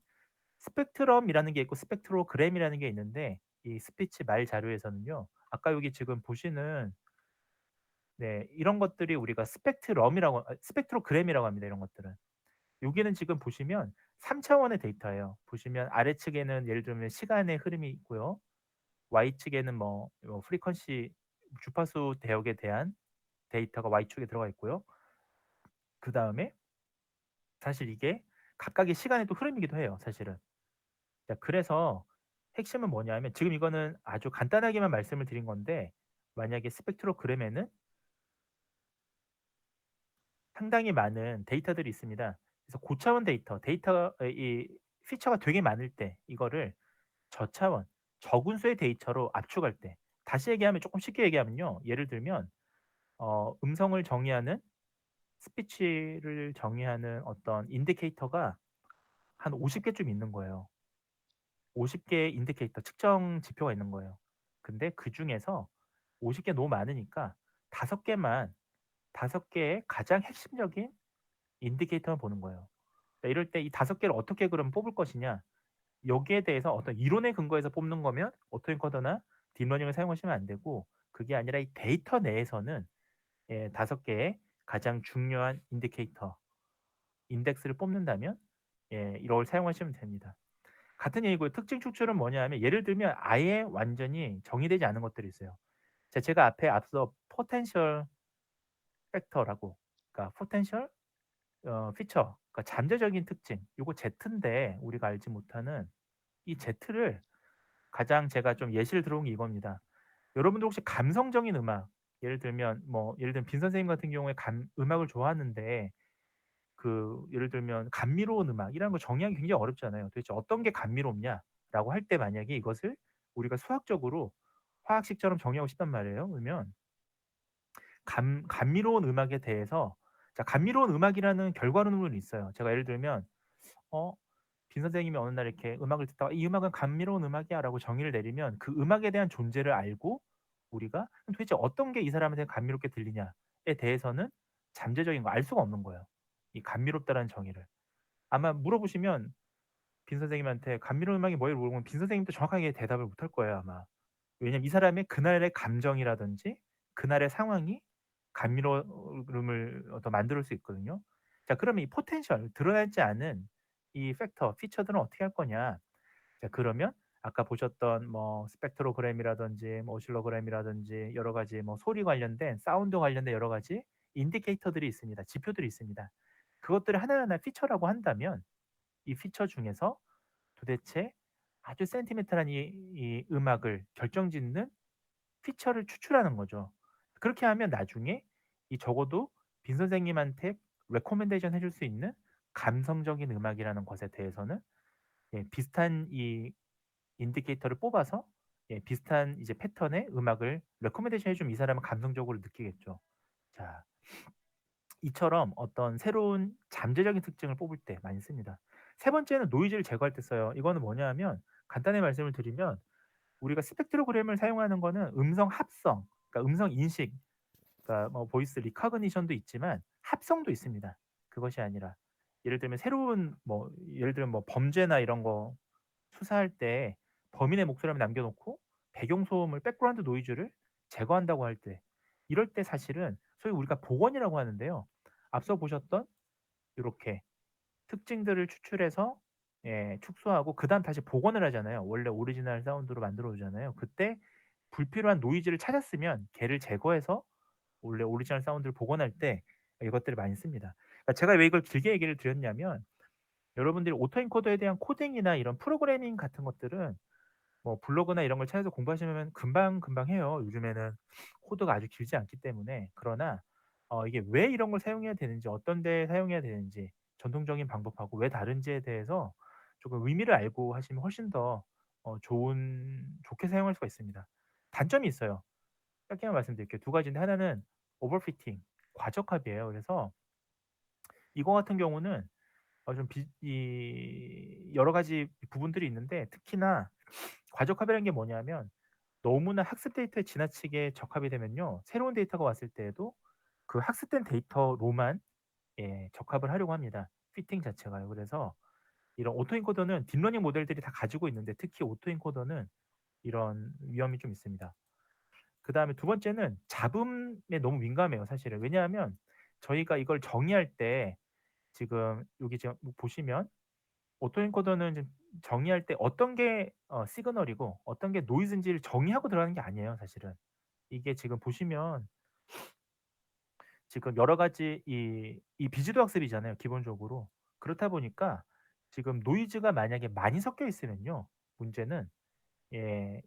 스펙트럼이라는 게 있고 스펙트로그램이라는 게 있는데, 이 스피치 말 자료에서는요. 아까 여기 지금 보시는, 네, 이런 것들이 우리가 스펙트로그램이라고 합니다. 이런 것들은. 여기는 지금 보시면 3 차원의 데이터예요. 보시면 아래측에는 예를 들면 시간의 흐름이 있고요. Y측에는 프리퀀시, 주파수 대역에 대한 데이터가 Y축에 들어가 있고요. 그다음에 사실 이게 각각의 시간의 또 흐름이기도 해요, 사실은. 자, 그래서 핵심은 뭐냐면, 지금 이거는 아주 간단하게만 말씀을 드린 건데, 만약에 스펙트로그램에는 상당히 많은 데이터들이 있습니다. 그래서 고차원 이 피처가 되게 많을 때 이거를 저차원, 적은 수의 데이터로 압축할 때, 다시 얘기하면 조금 쉽게 얘기하면요. 예를 들면 음성을 정의하는, 스피치를 정의하는 어떤 인디케이터가 한 50 개쯤 있는 거예요. 50 개의 인디케이터, 측정 지표가 있는 거예요. 근데 그중에서 50개 너무 많으니까 5 개만, 5 개의 가장 핵심적인 인디케이터만 보는 거예요. 자, 이럴 때 이 5 개를 어떻게 그럼 뽑을 것이냐? 여기에 대해서 어떤 이론에 근거해서 뽑는 거면 오토엔코더나 딥러닝을 사용하시면 안 되고, 그게 아니라 이 데이터 내에서는 5 개의 가장 중요한 인디케이터, 인덱스를 뽑는다면 이걸 사용하시면 됩니다. 같은 얘기고요. 특징 추출은 뭐냐 하면, 예를 들면 아예 완전히 정의되지 않은 것들이 있어요. 제가 앞에 앞서 포텐셜 팩터라고, 그러니까 포텐셜 피처, 그러니까 잠재적인 특징, 요거 Z인데 우리가 알지 못하는 이 Z를, 가장 제가 좀 예시를 들어온 게 이겁니다. 여러분들 혹시 감성적인 음악, 예를 들면 빈 선생님 같은 경우에 음악을 좋아하는데, 예를 들면 감미로운 음악이라는 걸 정의하기 굉장히 어렵잖아요. 도대체 어떤 게 감미롭냐라고 할 때, 만약에 이것을 우리가 수학적으로 화학식처럼 정의하고 싶단 말이에요. 그러면 감미로운 음악에 대해서, 자, 감미로운 음악이라는 결과론문이 있어요. 제가 예를 들면 어 빈 선생님이 어느 날 이렇게 음악을 듣다가 "이 음악은 감미로운 음악이야."라고 정의를 내리면, 그 음악에 대한 존재를 알고 우리가 도대체 어떤 게 이 사람한테 감미롭게 들리냐에 대해서는 잠재적인 거 알 수가 없는 거예요, 이 감미롭다라는 정의를. 아마 물어보시면 빈 선생님한테 "감미로운 음악이 뭐예요?" 물어보면 빈 선생님도 정확하게 대답을 못할 거예요, 아마. 왜냐면 이 사람의 그날의 감정이라든지 그날의 상황이 감미로움을 만들 수 있거든요. 자, 그러면 이 포텐셜, 드러나지 않은 이 팩터, 피처들은 어떻게 할 거냐. 자, 그러면 아까 보셨던 뭐 스펙트로그램이라든지 뭐 오실로그램이라든지 여러 가지 뭐 소리 관련된 사운드 관련된 여러 가지 인디케이터들이 있습니다. 지표들이 있습니다. 그것들을 하나하나 피처라고 한다면 이 피처 중에서 도대체 아주 센티멘탈한 이 음악을 결정짓는 피처를 추출하는 거죠. 그렇게 하면 나중에 이 적어도 빈 선생님한테 레코멘데이션 해줄 수 있는 감성적인 음악이라는 것에 대해서는 비슷한 이 인디케이터를 뽑아서 비슷한 이제 패턴의 음악을 레코멘데이션 해 주면 이 사람은 감성적으로 느끼겠죠. 자, 이처럼 어떤 새로운 잠재적인 특징을 뽑을 때 많이 씁니다. 세 번째는 노이즈를 제거할 때 써요. 이거는 뭐냐 하면 간단히 말씀을 드리면 우리가 스펙트로그램을 사용하는 거는 음성 합성, 그러니까 음성 인식, 그러니까 뭐 보이스 리커그니션도 있지만 합성도 있습니다. 그것이 아니라 예를 들면 새로운 뭐 예를 들면 뭐 범죄나 이런 거 수사할 때 범인의 목소리만 남겨 놓고 배경 소음을 백그라운드 노이즈를 제거한다고 할 때 이럴 때 사실은 소위 우리가 복원이라고 하는데요. 앞서 보셨던 요렇게 특징들을 추출해서 축소하고 그다음 다시 복원을 하잖아요. 원래 오리지널 사운드로 만들어 오잖아요. 그때 불필요한 노이즈를 찾았으면 걔를 제거해서 원래 오리지널 사운드를 복원할 때 이것들을 많이 씁니다. 그러니까 제가 왜 이걸 길게 얘기를 드렸냐면 여러분들이 오토 엔코더에 대한 코딩이나 이런 프로그래밍 같은 것들은 뭐 블로그나 이런 걸 찾아서 공부하시면 금방금방 해요. 요즘에는 코드가 아주 길지 않기 때문에. 그러나 이게 왜 이런 걸 사용해야 되는지, 어떤 데에 사용해야 되는지, 전통적인 방법하고 왜 다른지에 대해서 조금 의미를 알고 하시면 훨씬 더 좋게 사용할 수가 있습니다. 단점이 있어요. 짧게만 말씀드릴게요. 두 가지인데 하나는 오버피팅, 과적합이에요. 그래서 이거 같은 경우는 좀 여러 가지 부분들이 있는데 특히나 과적합이라는 게 뭐냐면 너무나 학습 데이터에 지나치게 적합이 되면요. 새로운 데이터가 왔을 때에도 그 학습된 데이터로만 적합을 하려고 합니다. 피팅 자체가요. 그래서 이런 오토엔코더는 딥러닝 모델들이 다 가지고 있는데 특히 오토엔코더는 이런 위험이 좀 있습니다. 그다음에 두 번째는 잡음에 너무 민감해요, 사실은. 왜냐하면 저희가 이걸 정의할 때 지금 여기 지금 보시면 오토엔코더는 좀 정의할 때 어떤 게 시그널이고 어떤 게 노이즈인지를 정의하고 들어가는 게 아니에요, 사실은. 이게 지금 보시면 지금 여러 가지 이 비지도 학습이잖아요, 기본적으로. 그렇다 보니까 지금 노이즈가 만약에 많이 섞여 있으면요. 문제는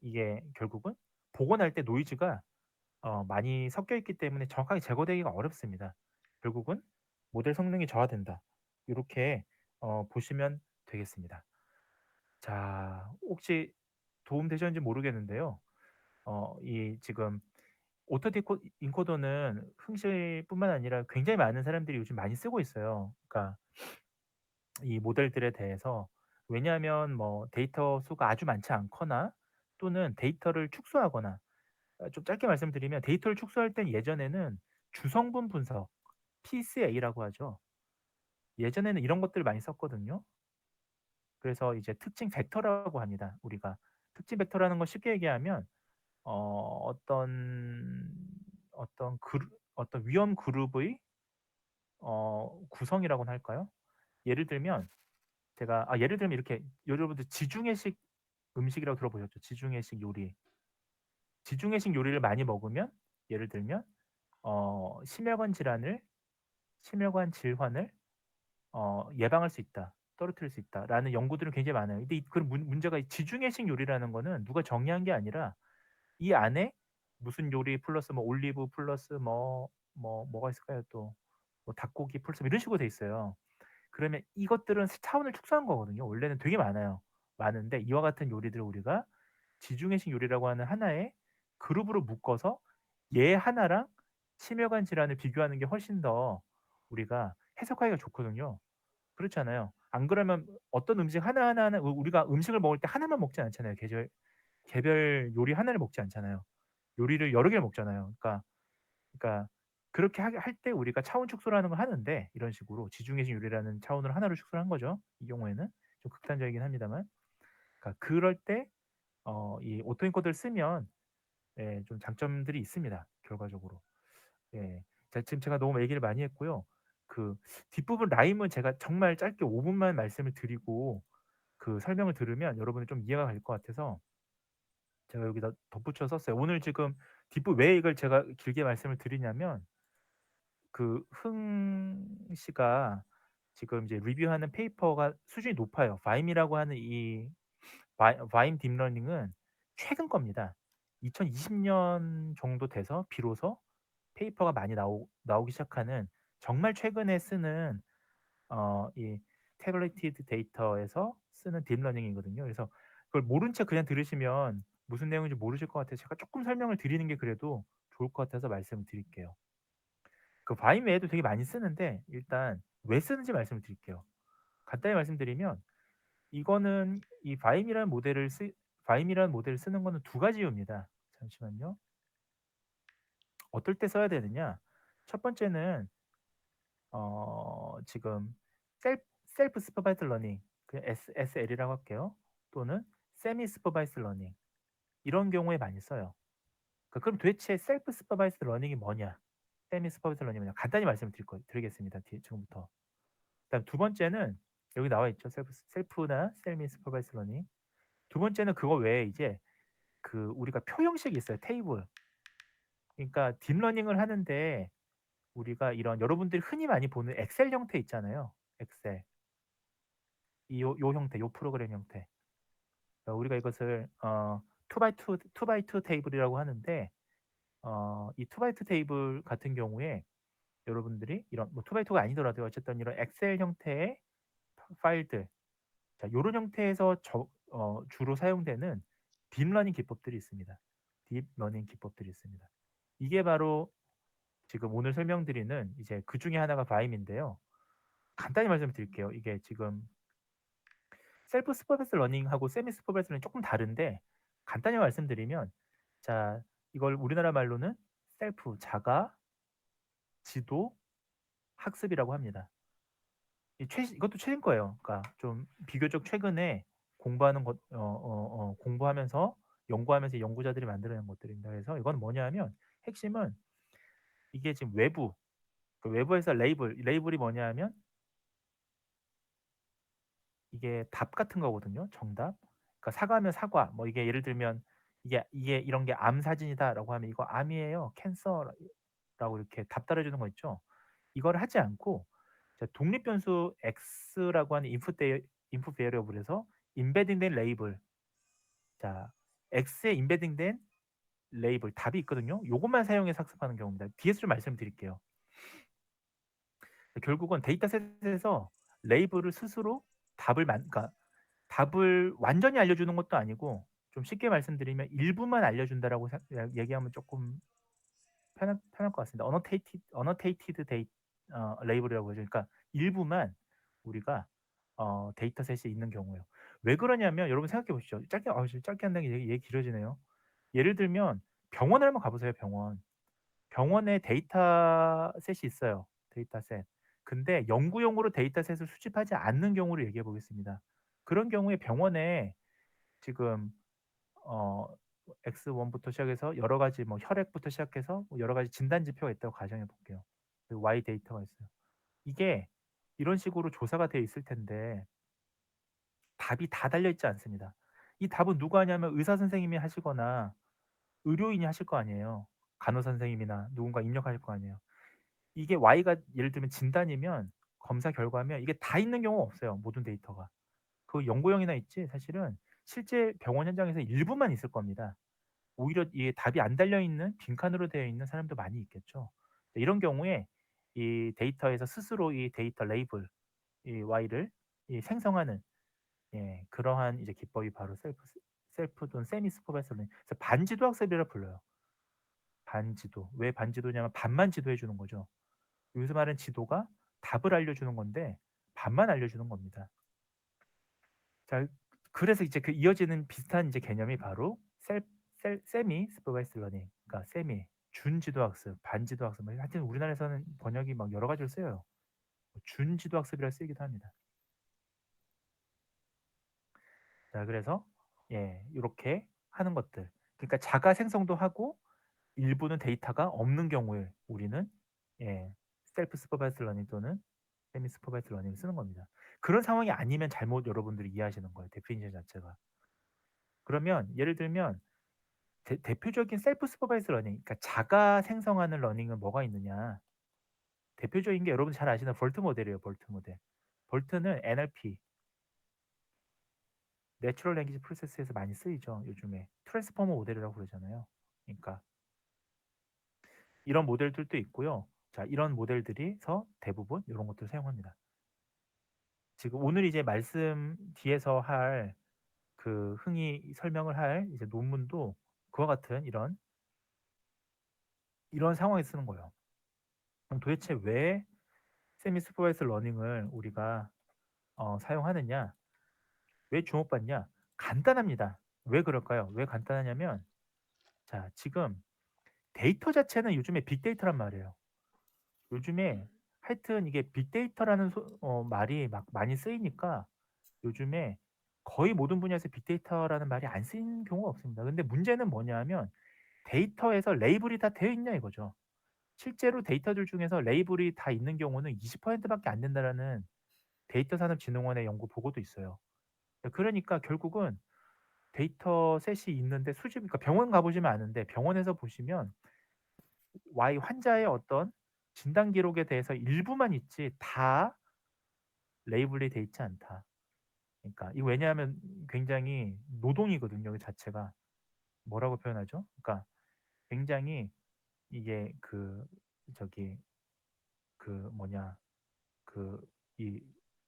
이게 결국은 복원할 때 노이즈가 많이 섞여 있기 때문에 정확하게 제거되기가 어렵습니다. 결국은 모델 성능이 저하된다. 요렇게 보시면 되겠습니다. 자, 혹시 도움 되셨는지 모르겠는데요. 이 지금 오토 디코 인코더는 흥실뿐만 아니라 굉장히 많은 사람들이 요즘 많이 쓰고 있어요. 그러니까 이 모델들에 대해서. 왜냐하면 뭐 데이터 수가 아주 많지 않거나 또는 데이터를 축소하거나 좀 짧게 말씀드리면 데이터를 축소할 땐 예전에는 주성분 분석 PCA라고 하죠. 예전에는 이런 것들을 많이 썼거든요. 그래서 이제 특징 벡터라고 합니다, 우리가. 특징 벡터라는 건 쉽게 얘기하면 어떤 어떤 위험 그룹의 구성이라고나 할까요? 예를 들면 예를 들면 이렇게 여러분들 지중해식 음식이라고 들어보셨죠? 지중해식 요리. 지중해식 요리를 많이 먹으면 예를 들면 심혈관 질환을 예방할 수 있다. 떨어뜨릴 수 있다라는 연구들은 굉장히 많아요. 근데 그 문제가 이 지중해식 요리라는 거는 누가 정의한 게 아니라 이 안에 무슨 요리 플러스 뭐 올리브 플러스 뭐가 있을까요? 또 뭐 닭고기 플러스 뭐 이런 식으로 돼 있어요. 그러면 이것들은 차원을 축소한 거거든요. 원래는 되게 많아요. 많은데 이와 같은 요리들을 우리가 지중해식 요리라고 하는 하나의 그룹으로 묶어서 얘 하나랑 심혈관 질환을 비교하는 게 훨씬 더 우리가 해석하기가 좋거든요. 그렇잖아요. 안 그러면 어떤 음식 하나하나 우리가 음식을 먹을 때 하나만 먹지 않잖아요. 개별 요리 하나를 먹지 않잖아요. 요리를 여러 개를 먹잖아요. 그러니까 그렇게 할 때 우리가 차원 축소라는 걸 하는데 이런 식으로 지중해식 요리라는 차원으로 하나로 축소를 한 거죠. 이 경우에는 좀 극단적이긴 합니다만. 그러니까 그럴 때 이 오토엔코더를 쓰면 좀 장점들이 있습니다, 결과적으로. 예. 지금 제가 너무 얘기를 많이 했고요. 그 뒷부분 라임은 제가 정말 짧게 5 분만 말씀을 드리고 그 설명을 들으면 여러분이 좀 이해가 갈 것 같아서 제가 여기다 덧붙여 썼어요. 오늘 지금 뒷부 왜 이걸 제가 길게 말씀을 드리냐면 그 흥 씨가 지금 이제 리뷰하는 페이퍼가 수준이 높아요. 바임이라고 하는 이 바임 딥러닝은 최근 겁니다. 2020년 정도 돼서 비로소 페이퍼가 많이 나오기 시작하는 정말 최근에 쓰는 이 태블리티드 데이터에서 쓰는 딥러닝이거든요. 그래서 그걸 모른 채 그냥 들으시면 무슨 내용인지 모르실 것 같아서 제가 조금 설명을 드리는 게 그래도 좋을 것 같아서 말씀을 드릴게요. 그 바임 외에도 되게 많이 쓰는데 일단 왜 쓰는지 말씀을 드릴게요. 간단히 말씀드리면 이거는 이 바임이라는 모델을 쓰는 거는 두 가지 이유입니다. 잠시만요. 어떨 때 써야 되느냐? 첫 번째는 지금 셀프 슈퍼바이즈드 러닝 그냥 SL이라고 할게요. 또는 세미 슈퍼바이즈드 러닝 이런 경우에 많이 써요. 그럼 도대체 셀프 슈퍼바이즈드 러닝이 뭐냐? 세미 슈퍼바이즈드 러닝이 뭐냐? 간단히 드리겠습니다. 지금부터. 그다음 두 번째는 여기 나와 있죠. 셀프나 세미 슈퍼바이즈드 러닝. 두 번째는 그거 외에 이제 그 우리가 표 형식이 있어요. 테이블. 그러니까 딥러닝을 하는데 우리가 이런 여러분들이 흔히 많이 보는 엑셀 형태 있잖아요. 엑셀. 요 형태, 요 프로그램 형태. 우리가 이것을 2x2 테이블이라고 하는데 이 2x2 테이블 같은 경우에 여러분들이 이런 뭐 2x2가 아니더라도 어쨌든 이런 엑셀 형태의 파일들 자 요런 형태에서 주로 사용되는 딥러닝 기법들이 있습니다. 딥러닝 기법들이 있습니다. 이게 바로 지금 오늘 설명드리는 이제 그중에 하나가 바임인데요. 간단히 말씀드릴게요. 이게 지금 셀프 슈퍼바이즈 러닝하고 세미 슈퍼바이즈 러닝이 조금 다른데 간단히 말씀드리면 자 이걸 우리나라 말로는 셀프 자가 지도 학습이라고 합니다. 이것도 최신 거예요. 그러니까 좀 비교적 최근에 공부하면서 연구하면서 연구자들이 만들어낸 것들입니다. 그래서 이건 뭐냐 하면 핵심은 이게 지금 그 외부에서 레이블이 뭐냐 하면 이게 답 같은 거거든요. 정답. 그러니까 사과하면 사과. 뭐 이게 예를 들면 이게 이런 게 암 사진이다라고 하면 이거 암이에요. 캔서라고 이렇게 답 달아주는 거 있죠. 이걸 하지 않고 독립 변수 x라고 하는 인풋 베리어블에서 임베딩된 레이블. 자, x에 임베딩된 레이블 답이 있거든요. 요것만 사용해서 학습하는 경우입니다. 뒤에서 좀 말씀드릴게요. 결국은 데이터셋에서 레이블을 스스로 그러니까 답을 완전히 알려주는 것도 아니고 좀 쉽게 말씀드리면 일부만 알려준다라고 얘기하면 조금 편할 것 같습니다. 어너테이티드 레이블이라고 하죠. 그러니까 일부만 우리가 데이터셋이 있는 경우요. 왜 그러냐면 여러분 생각해 보시죠. 짧게 한다는 게 얘기 길어지네요. 예를 들면 병원을 한번 가보세요. 병원에 데이터셋이 있어요. 데이터셋. 근데 연구용으로 데이터셋을 수집하지 않는 경우를 얘기해 보겠습니다. 그런 경우에 병원에 지금 어 X1부터 시작해서 여러 가지 뭐 혈액부터 시작해서 뭐 여러 가지 진단 지표가 있다고 가정해 볼게요. 그리고 Y 데이터가 있어요. 이게 이런 식으로 조사가 되어 있을 텐데 답이 다 달려 있지 않습니다. 이 답은 누가 하냐면 의사 선생님이 하시거나 의료인이 하실 거 아니에요. 간호사 선생님이나 누군가 입력하실 거 아니에요. 이게 Y가 예를 들면 진단이면 검사 결과면 이게 다 있는 경우가 없어요. 모든 데이터가. 그 연구용이나 있지 사실은 실제 병원 현장에서 일부만 있을 겁니다. 오히려 이게 답이 안 달려 있는 빈칸으로 되어 있는 사람도 많이 있겠죠. 이런 경우에 이 데이터에서 스스로 이 데이터 레이블 이 Y를 생성하는 그러한 이제 기법이 바로 셀프 또는 세미 슈퍼바이저 러닝. 그래서 반지도 학습이라 불러요. 반지도. 왜 반지도냐면 반만 지도해 주는 거죠. 여기서 말하는 지도가 답을 알려주는 건데 반만 알려주는 겁니다. 자, 그래서 이제 그 이어지는 비슷한 이제 개념이 바로 세미 슈퍼바이스드 러닝, 그러니까 세미 준지도 학습, 반지도 학습. 뭐 하여튼 우리나라에서는 번역이 막 여러 가지로 쓰여요. 뭐 준지도 학습이라 쓰이기도 합니다. 자, 그래서 이렇게 하는 것들. 그러니까 자가 생성도 하고 일부는 데이터가 없는 경우에 우리는 셀프 슈퍼바이스드 러닝 또는 세미 슈퍼바이스드 러닝을 쓰는 겁니다. 그런 상황이 아니면 잘못 여러분들이 이해하시는 거예요, 데피니션 자체가. 그러면 예를 들면 대표적인 셀프 슈퍼바이즈 러닝, 그러니까 자가 생성하는 러닝은 뭐가 있느냐. 대표적인 게 여러분 잘 아시는 볼트 모델이에요, 볼트 모델. 볼트는 NLP, 내추럴 랭귀지 프로세스에서 많이 쓰이죠, 요즘에. 트랜스포머 모델이라고 그러잖아요. 그러니까 이런 모델들도 있고요. 자, 이런 모델들이서 대부분 이런 것들을 사용합니다. 지금 오늘 이제 말씀 뒤에서 할 그 흥이 설명을 할 이제 논문도 그와 같은 이런 상황에 쓰는 거예요. 그럼 도대체 왜 세미 슈퍼바이스 러닝을 우리가 사용하느냐? 왜 주목받냐? 간단합니다. 왜 그럴까요? 왜 간단하냐면, 자, 지금 데이터 자체는 요즘에 빅데이터란 말이에요. 요즘에 하여튼 이게 빅데이터라는 말이 막 많이 쓰이니까 요즘에 거의 모든 분야에서 빅데이터라는 말이 안 쓰이는 경우가 없습니다. 근데 문제는 뭐냐면 데이터에서 레이블이 다 되어 있냐 이거죠. 실제로 데이터들 중에서 레이블이 다 있는 경우는 20% 밖에 안 된다라는 데이터산업진흥원의 연구 보고도 있어요. 그러니까 결국은 데이터셋이 있는데 그러니까 병원 가 보시면 아는데 병원에서 보시면 Y 환자의 어떤 진단 기록에 대해서 일부만 있지 다 레이블이 돼 있지 않다. 그러니까 이거 왜냐하면 굉장히 노동이거든요, 그 자체가. 뭐라고 표현하죠? 그러니까 굉장히 이게 저기 뭐냐 그 이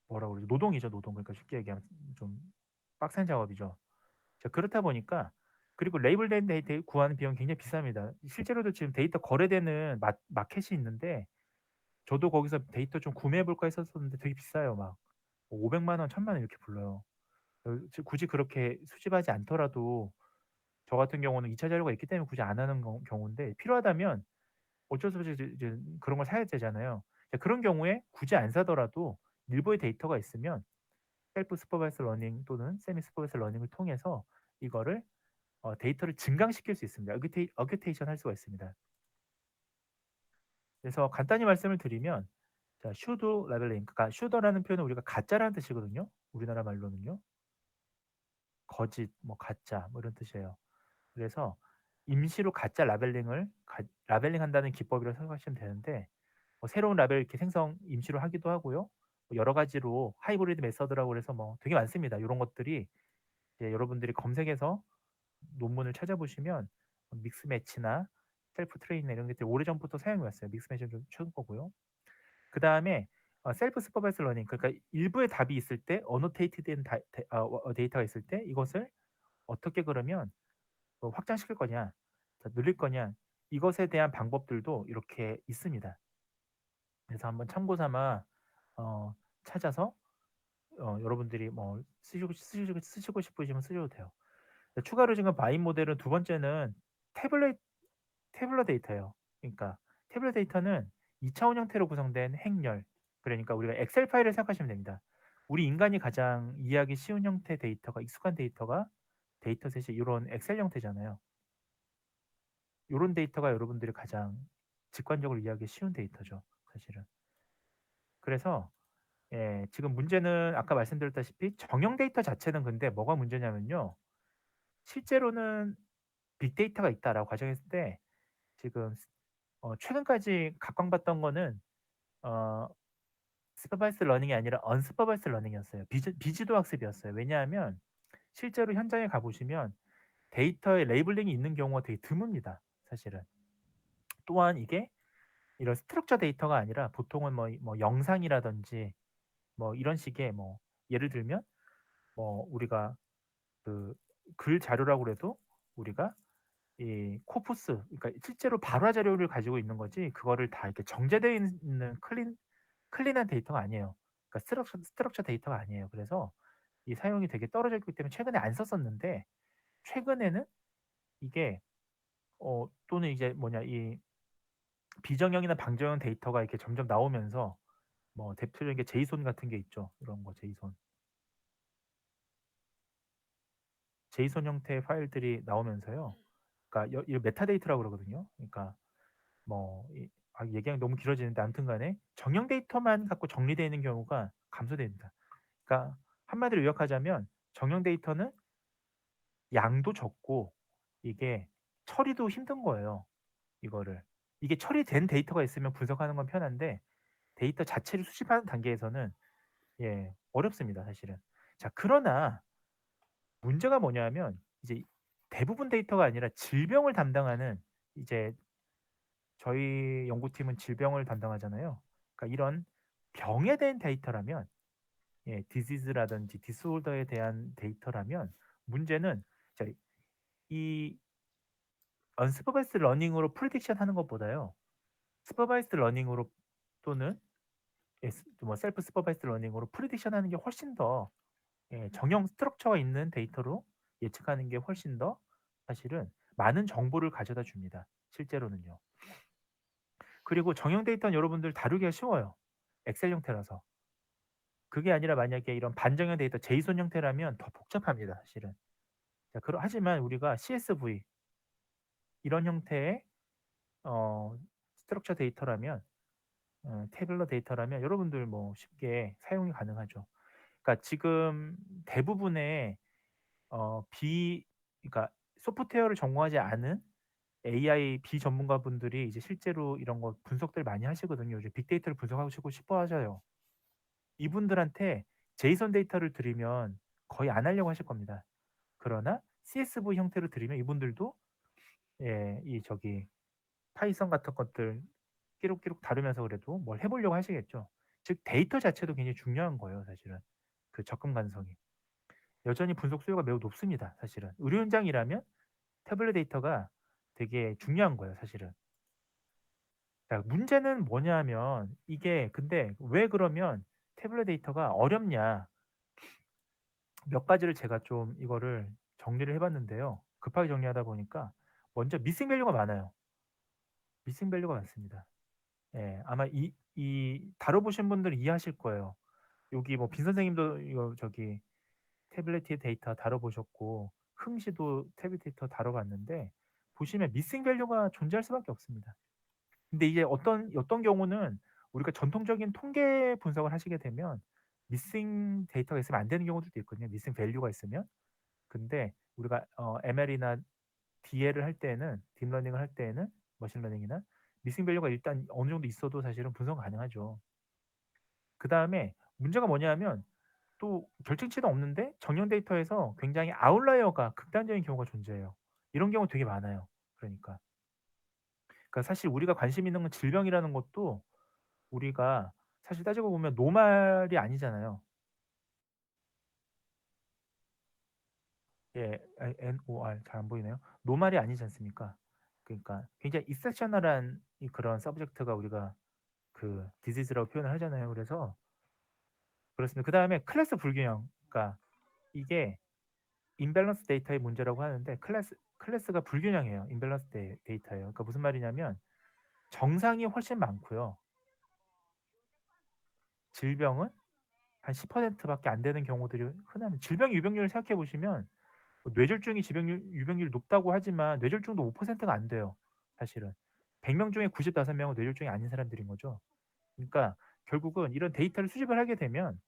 뭐라고 그러죠? 노동이죠, 노동. 그러니까 쉽게 얘기하면 좀 빡센 작업이죠. 자, 그렇다 보니까 그리고 레이블된 데이터 구하는 비용이 굉장히 비쌉니다. 실제로도 지금 데이터 거래되는 마켓이 있는데 저도 거기서 데이터 좀 구매해 볼까 했었었는데 되게 비싸요. 막 500만 원, 1000만 원 이렇게 불러요. 굳이 그렇게 수집하지 않더라도 저 같은 경우는 2차 자료가 있기 때문에 굳이 안 하는 경우인데 필요하다면 어쩔 수 없이 이제 그런 걸 사야 되잖아요. 자, 그런 경우에 굳이 안 사더라도 일부의 데이터가 있으면 셀프 슈퍼바이스 러닝 또는 세미 슈퍼바이스 러닝을 통해서 이거를 데이터를 증강시킬 수 있습니다. 어규테이션 할 수가 있습니다. 그래서 간단히 말씀을 드리면 자, 슈도 라벨링, 그러니까 슈더라는 표현은 우리가 가짜라는 뜻이거든요. 우리나라 말로는요. 거짓, 뭐 가짜, 뭐 이런 뜻이에요. 그래서 임시로 가짜 라벨링 한다는 기법이라고 생각하시면 되는데 새로운 라벨 이렇게 생성 임시로 하기도 하고요. 뭐 여러 가지로 하이브리드 메서드라고 그래서 뭐 되게 많습니다. 이런 것들이 이제 여러분들이 검색해서 논문을 찾아보시면 믹스 매치나 셀프 트레이닝 이런 것들이 오래전부터 사용해 왔어요. 믹스 매치는 좀 최근 거고요. 그다음에 셀프 슈퍼바이즈 러닝, 그러니까 일부의 답이 있을 때 어노테이트된 데이터가 있을 때 이것을 어떻게 그러면 확장시킬 거냐, 자, 늘릴 거냐, 이것에 대한 방법들도 이렇게 있습니다. 그래서 한번 참고 삼아 찾아서 여러분들이 뭐 쓰시고 싶으시면 쓰셔도 돼요. 추가로 지금 바인 모델은 두 번째는 태블릿 태블러 데이터예요. 그러니까 태블러 데이터는 2차원 형태로 구성된 행렬. 그러니까 우리가 엑셀 파일을 생각하시면 됩니다. 우리 인간이 가장 이해하기 쉬운 형태 데이터가 익숙한 데이터가 데이터셋이 이런 엑셀 형태잖아요. 이런 데이터가 여러분들이 가장 직관적으로 이해하기 쉬운 데이터죠, 사실은. 그래서 지금 문제는 아까 말씀드렸다시피 정형 데이터 자체는 근데 뭐가 문제냐면요. 실제로는 빅데이터가 있다라고 가정했을 때 지금 최근까지 각광받던 거는 어 슈퍼바이스 러닝이 아니라 언슈퍼바이스드 러닝이었어요. 비지도 학습이었어요. 왜냐하면 실제로 현장에 가 보시면 데이터에 레이블링이 있는 경우가 되게 드뭅니다, 사실은. 또한 이게 이런 스트럭처 데이터가 아니라 보통은 뭐 영상이라든지 뭐 이런 식의 뭐 예를 들면 뭐 우리가 그 글 자료라고 그래도 우리가 이 코푸스, 그러니까 실제로 발화 자료를 가지고 있는 거지 그거를 다 이렇게 정제되어 있는 클린한 데이터가 아니에요. 그러니까 스트럭처 데이터가 아니에요. 그래서 이 사용이 되게 떨어져 있기 때문에 최근에 안 썼었는데 최근에는 이게 또는 이제 뭐냐 이 비정형이나 방정형 데이터가 이렇게 점점 나오면서 뭐 대표적인 게 제이손 같은 게 있죠. 이런 거 제이손 형태의 파일들이 나오면서요. 그러니까 이 메타데이터라고 그러거든요. 그러니까 뭐 얘기하면 너무 길어지는데 아무튼 간에 정형 데이터만 갖고 정리되어 있는 경우가 감소됩니다. 그러니까 한마디로 요약하자면 정형 데이터는 양도 적고 이게 처리도 힘든 거예요, 이거를. 이게 처리된 데이터가 있으면 분석하는 건 편한데 데이터 자체를 수집하는 단계에서는 어렵습니다, 사실은. 자, 그러나 문제가 뭐냐면 이제 대부분 데이터가 아니라 질병을 담당하는, 이제 저희 연구팀은 질병을 담당하잖아요. 그러니까 이런 병에 대한 데이터라면, 디시즈라든지 디스오더에 대한 데이터라면 문제는, 자, 이 언스퍼바이스드 러닝으로 프리딕션 하는 것보다요. 슈퍼바이스드 러닝으로 또는 뭐 셀프 슈퍼바이스드 러닝으로 프리딕션 하는 게 훨씬 더 정형 스트럭처가 있는 데이터로 예측하는 게 훨씬 더 사실은 많은 정보를 가져다 줍니다, 실제로는요. 그리고 정형 데이터는 여러분들 다루기가 쉬워요, 엑셀 형태라서. 그게 아니라 만약에 이런 반정형 데이터 제이손 형태라면 더 복잡합니다, 사실은. 자, 하지만 우리가 CSV 이런 형태의 스트럭처 데이터라면, 태블러 데이터라면 여러분들 뭐 쉽게 사용이 가능하죠. 그러니까 지금 대부분의 그러니까 소프트웨어를 전공하지 않은 AI 비전문가분들이 이제 실제로 이런 거 분석들 많이 하시거든요. 요즘 빅데이터를 분석하시고 싶어 하셔요. 이분들한테 제이선 데이터를 드리면 거의 안 하려고 하실 겁니다. 그러나 CSV 형태로 드리면 이분들도 이 저기 파이썬 같은 것들 끼룩끼룩 다루면서 그래도 뭘 해 보려고 하시겠죠. 즉 데이터 자체도 굉장히 중요한 거예요, 사실은. 그 접근 가능성이. 여전히 분석 수요가 매우 높습니다, 사실은. 의료 현장이라면 태블릿 데이터가 되게 중요한 거예요, 사실은. 자, 문제는 뭐냐면 이게 근데 왜 그러면 태블릿 데이터가 어렵냐? 몇 가지를 제가 좀 이거를 정리를 해 봤는데요. 급하게 정리하다 보니까 먼저 미싱 밸류가 많아요. 미싱 밸류가 많습니다. 아마 다뤄 보신 분들은 이해하실 거예요. 여기 뭐 빈 선생님도 이거 저기 태블릿 데이터 다뤄 보셨고 흥 씨도 태블릿 데이터 다뤄 봤는데 보시면 미싱 밸류가 존재할 수밖에 없습니다. 근데 이제 어떤 경우는 우리가 전통적인 통계 분석을 하시게 되면 미싱 데이터가 있으면 안 되는 경우들도 있거든요, 미싱 밸류가 있으면. 근데 우리가 ML이나 DL을 할 때에는 딥러닝을 할 때에는 머신러닝이나 미싱 밸류가 일단 어느 정도 있어도 사실은 분석 가능하죠. 그다음에 문제가 뭐냐면 또 결정치도 없는데 정형 데이터에서 굉장히 아웃라이어가 극단적인 경우가 존재해요. 이런 경우 되게 많아요, 그러니까. 그러니까 사실 우리가 관심 있는 건 질병이라는 것도 우리가 사실 따지고 보면 노말이 아니잖아요. NOR 잘 안 보이네요. 노말이 아니지 않습니까? 그러니까 굉장히 exceptional한 그런 서브젝트가 우리가 그 디지즈라고 표현을 하잖아요. 그래서 그렇습니다. 그다음에 클래스 불균형. 그러니까 이게 임밸런스 데이터의 문제라고 하는데 클래스가 불균형해요. 임밸런스 데이터예요. 그러니까 무슨 말이냐면 정상이 훨씬 많고요. 질병은 한 10% 밖에 안 되는 경우들이 흔합니다. 질병 유병률을 생각해 보시면 뇌졸중이 유병률이 높다고 하지만 뇌졸중도 5%가 안 돼요, 사실은. 100명 중에 95명은 뇌졸중이 아닌 사람들인 거죠. 그러니까 결국은 이런 데이터를 수집을 하게 되면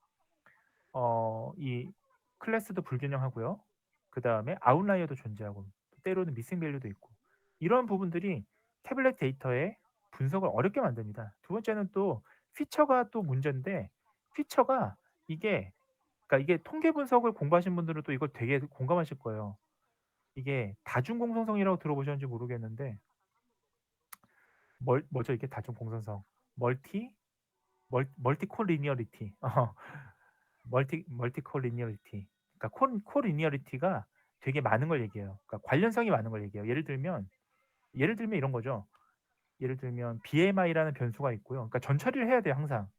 이 클래스도 불균형하고요. 그다음에 아웃라이어도 존재하고 때로는 미싱 밸류도 있고 이런 부분들이 태블릿 데이터의 분석을 어렵게 만듭니다. 두 번째는 또 피처가 또 문제인데 피처가 이게 그러니까 이게 통계 분석을 공부하신 분들은 또 이걸 되게 공감하실 거예요. 이게 다중공성성이라고 들어보셨는지 모르겠는데 뭐죠 이게 다중공성성? 멀티 멀티콜리니어리티. 멀티콜리니어리티. 그러니까 콜리니어리티가 되게 많은 걸 얘기해요. 그러니까 관련성이 많은 걸 얘기해요. 예를 들면 이런 거죠. 예를 들면 BMI라는 변수가 있고요. 그러니까 전처리를 해야 돼요, 항상.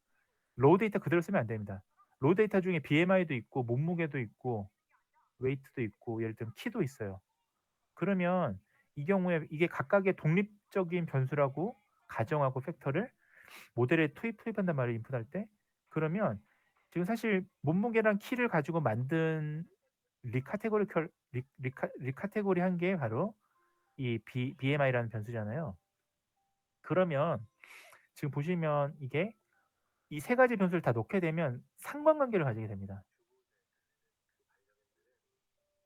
로우 데이터 그대로 쓰면 안 됩니다. 로우 데이터 중에 BMI도 있고 몸무게도 있고 웨이트도 있고 예를 들면 키도 있어요. 그러면 이 경우에 이게 각각의 독립적인 변수라고 가정하고 팩터를 모델에 투입한단 말이에요, 인풋할 때. 그러면 지금 사실 몸무게랑 키를 가지고 만든 리카테고리한 게 바로 이 BMI라는 변수잖아요. 그러면 지금 보시면 이게 이 세 가지 변수를 다 놓게 되면 상관관계를 가지게 됩니다.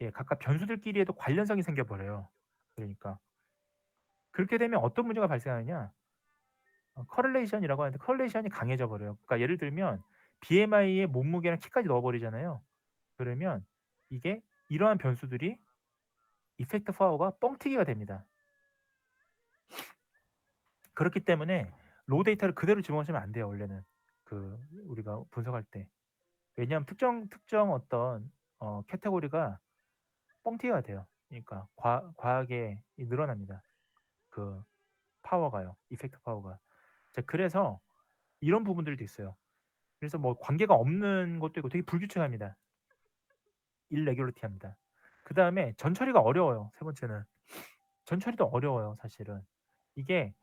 예, 각각 변수들끼리에도 관련성이 생겨 버려요. 그러니까 그렇게 되면 어떤 문제가 발생하느냐? 커렐레이션이라고 하는데 커렐레이션이 강해져 버려요. 그러니까 예를 들면 BMI에 몸무게랑 키까지 넣어 버리잖아요. 그러면 이게 이러한 변수들이 이펙트 파워가 뻥튀기가 됩니다. 그렇기 때문에 로 데이터를 그대로 집어넣으시면 안 돼요, 원래는. 그 우리가 분석할 때. 왜냐하면 특정 어떤 카테고리가 뻥튀기가 돼요. 그러니까 과하게 늘어납니다. 그 파워가요. 이펙트 파워가. 자, 그래서 이런 부분들도 있어요. 그래서 뭐 관계가 없는 것도 있고 되게 불규칙합니다. 일레귤리티합니다. 그다음에 전처리가 어려워요. 세 번째는. 전처리도 어려워요, 사실은. 이게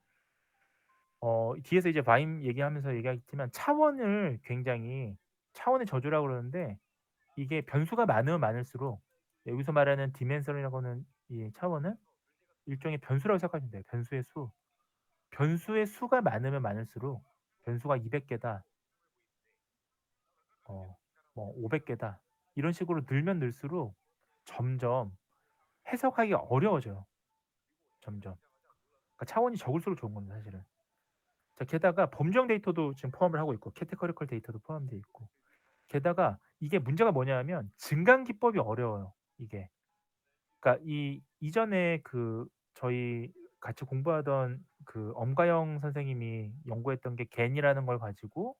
뒤에서 이제 바임 얘기하면서 얘기했지만 차원의 저주라고 그러는데 이게 변수가 많으면 많을수록 여기서 말하는 디멘션이라고 하는 이 차원은 일종의 변수라고 생각하시면 돼요. 변수의 수. 변수의 수가 많으면 많을수록 변수가 200개다. 뭐 500개다. 이런 식으로 늘면 늘수록 점점 해석하기가 어려워져요. 점점. 그러니까 차원이 적을수록 좋은 겁니다, 사실은. 자, 게다가 범정 데이터도 지금 포함을 하고 있고 캐테고리컬 데이터도 포함되어 있고 게다가 이게 문제가 뭐냐하면 증강 기법이 어려워요. 이게. 그러니까 이 이전에 저희 같이 공부하던 엄가영 선생님이 연구했던 게 겐이라는 걸 가지고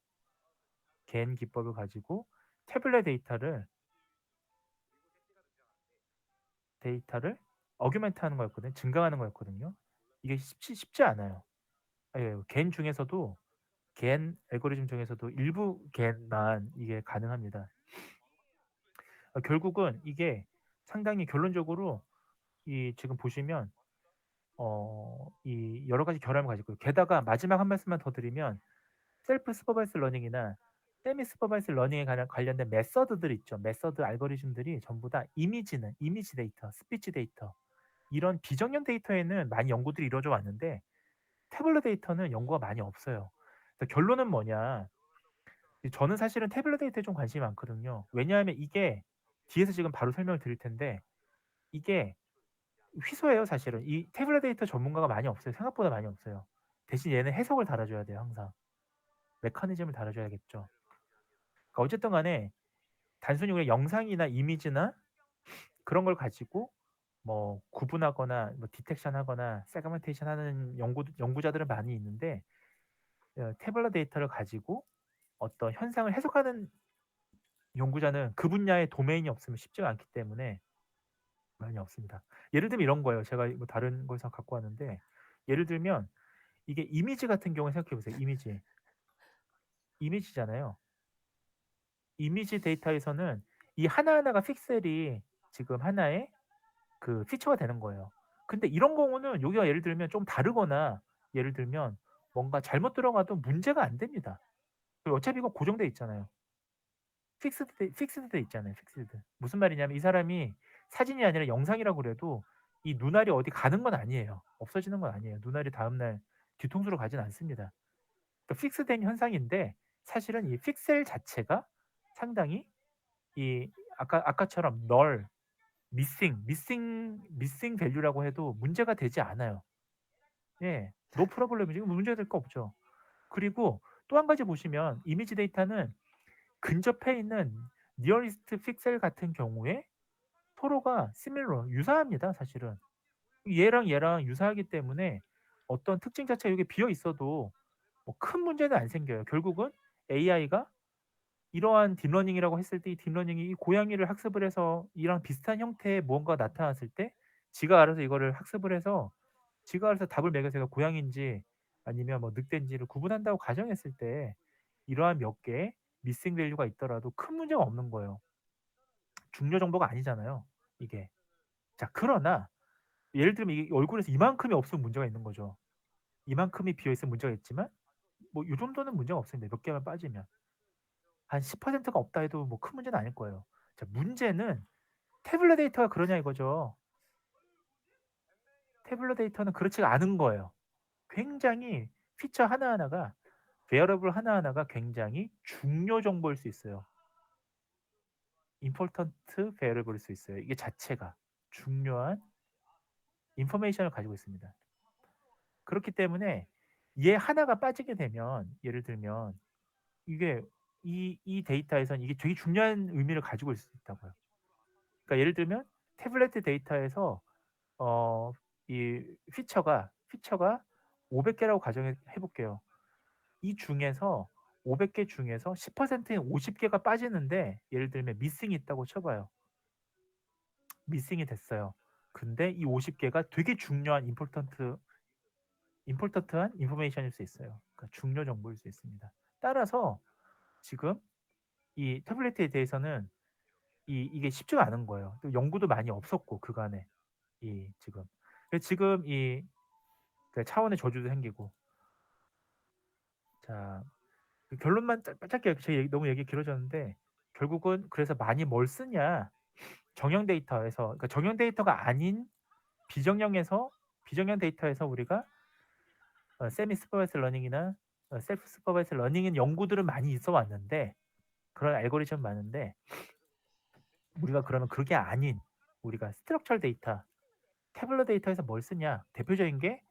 겐 기법을 가지고 태블릿 데이터를 어규멘트하는 거였거든요. 증강하는 거였거든요. 이게 쉽지 않아요. 예, 겐 알고리즘 중에서도 일부 겐만 이게 가능합니다. 결국은 이게 상당히 결론적으로 이 지금 보시면 이 여러 가지 결함을 가지고 게다가 마지막 한 말씀만 더 드리면 셀프 슈퍼바이스 러닝이나 세미 슈퍼바이스 러닝에 관련된 메서드들 있죠. 메서드 알고리즘들이 전부 다 이미지 데이터, 스피치 데이터 이런 비정형 데이터에는 많이 연구들이 이루어져 왔는데 태블릿 데이터는 연구가 많이 없어요. 그래서 결론은 뭐냐? 저는 사실은 태블릿 데이터에 좀 관심이 많거든요. 왜냐하면 이게 뒤에서 지금 바로 설명을 드릴 텐데 이게 희소해요, 사실은. 이 태블릿 데이터 전문가가 많이 없어요. 생각보다 많이 없어요. 대신 얘는 해석을 달아줘야 돼요, 항상. 메커니즘을 달아줘야겠죠. 그러니까 어쨌든 간에 단순히 우리가 영상이나 이미지나 그런 걸 가지고 뭐 구분하거나 뭐 디텍션하거나 세그멘테이션 하는 연구자들은 많이 있는데 태블릿 데이터를 가지고 어떤 현상을 해석하는 연구자는 그 분야의 도메인이 없으면 쉽지가 않기 때문에 많이 없습니다. 예를 들면 이런 거예요. 제가 뭐 다른 거에서 갖고 왔는데 예를 들면 이게 이미지 같은 경우에 생각해 보세요. 이미지잖아요. 이미지 데이터에서는 이 하나하나가 픽셀이 지금 하나의 피처가 되는 거예요. 근데 이런 경우는 여기가 예를 들면 좀 다르거나 예를 들면 뭔가 잘못 들어가도 문제가 안 됩니다. 어차피 이거 고정돼 있잖아요. 픽스드 돼 있잖아요. 픽스드. 무슨 말이냐면 이 사람이 사진이 아니라 영상이라고 그래도 이 눈알이 어디 가는 건 아니에요. 없어지는 건 아니에요. 눈알이 다음날 뒤통수로 가진 않습니다. 그러니까 픽스된 현상인데 사실은 이 픽셀 자체가 상당히 이 아까처럼 미싱 밸류라고 해도 문제가 되지 않아요. 예. 노 프로블렘이지. 이거 문제가 될 거 없죠. 그리고 또 한 가지 보시면 이미지 데이터는 근접해 있는 니어리스트 픽셀 같은 경우에 서로가 유사합니다, 사실은. 얘랑 유사하기 때문에 어떤 특징 자체가 여기 비어 있어도 뭐 큰 문제는 안 생겨요. 결국은 AI가 이러한 딥러닝이라고 했을 때 이 딥러닝이 이 고양이를 학습을 해서 이랑 비슷한 형태의 무언가가 나타났을 때 지가 알아서 이거를 학습을 해서 지가 알아서 답을 매겨서 얘가 고양이인지 아니면 뭐 늑대인지를 구분한다고 가정했을 때 이러한 몇 개의 미싱 밸류가 있더라도 큰 문제가 없는 거예요. 중요 정보가 아니잖아요, 이게. 자, 그러나 예를 들면 이 얼굴에서 이만큼이 없으면 문제가 있는 거죠. 이만큼이 비어 있으면 문제가 있지만 뭐 요 정도는 문제가 없습니다. 몇 개만 빠지면. 한 10%가 없다 해도 뭐 큰 문제는 아닐 거예요. 자, 문제는 태블릿 데이터가 그러냐 이거죠. 태블릿 데이터는 그렇지가 않은 거예요. 굉장히 피처 하나하나가 웨어러블 하나하나가 굉장히 중요 정보일 수 있어요. important variable일 수 있어요. 이게 자체가 중요한 인포메이션을 가지고 있습니다. 그렇기 때문에 얘 하나가 빠지게 되면 예를 들면 이게 이 데이터에선 이게 되게 중요한 의미를 가지고 있을 수 있다고요. 그러니까 예를 들면 태블릿 데이터에서 이 피처가 500 개라고 가정해 볼게요. 이 중에서 500개 중에서 10%인 50 개가 빠지는데 예를 들면 미싱이 있다고 쳐 봐요. 미싱이 됐어요. 근데 이 50 개가 되게 중요한 임포턴트한 인포메이션일 수 있어요. 그러니까 중요 정보일 수 있습니다. 따라서 지금 이 태블릿에 대해서는 이게 쉽지가 않은 거예요. 또 연구도 많이 없었고 그간에 이 지금. 그래서 지금 그 차원의 저주도 생기고 자 그 결론만 짧게 제 얘기 너무 얘기 길어졌는데 결국은 그래서 많이 뭘 쓰냐 정형 데이터에서 그러니까 정형 데이터가 아닌 비정형에서 비정형 데이터에서 우리가 세미 슈퍼바이즈 러닝이나 셀프 슈퍼바이즈 러닝인 연구들은 많이 있어 왔는데 그런 알고리즘 많은데 우리가 그러면 그게 아닌 우리가 스트럭처럴 데이터, 태블러 데이터에서 뭘 쓰냐? 대표적인 게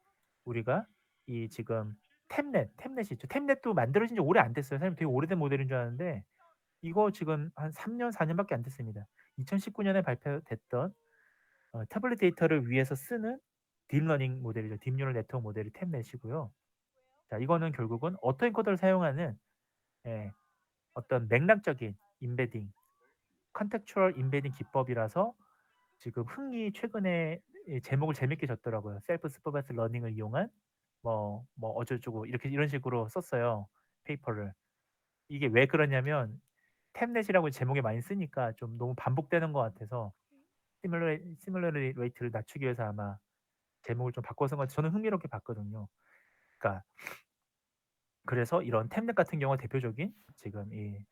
우리가 이 지금 템넷이 있죠. 템넷도 만들어진 지 오래 안 됐어요. 사실 되게 오래된 모델인 줄 아는데 이거 지금 한 3년, 4년밖에 안 됐습니다. 2019년에 발표됐던 태블릿 데이터를 위해서 쓰는 딥러닝 모델이죠. 딥뉴럴 네트워크 모델이 템넷이고요. 자, 이거는 결국은 어토엔코더를 사용하는 예, 어떤 맥락적인 임베딩, 컨텍추얼 임베딩 기법이라서 지금 흥이 최근에 제목을 재밌게 줬더라고요. 셀프 슈퍼바이즈 러닝을 이용한 뭐 어쩌고저쩌고 이렇게 이런 식으로 썼어요. 페이퍼를. 이게 왜 그러냐면 템넷이라고 제목에 많이 쓰니까 좀 너무 반복되는 것 같아서 시뮬러리 레이트를 낮추기 위해서 아마 제목을 좀 바꿔서 건 저는 흥미롭게 봤거든요. 그러니까 그래서 이런 템넷 같은 경우가 대표적인 지금 이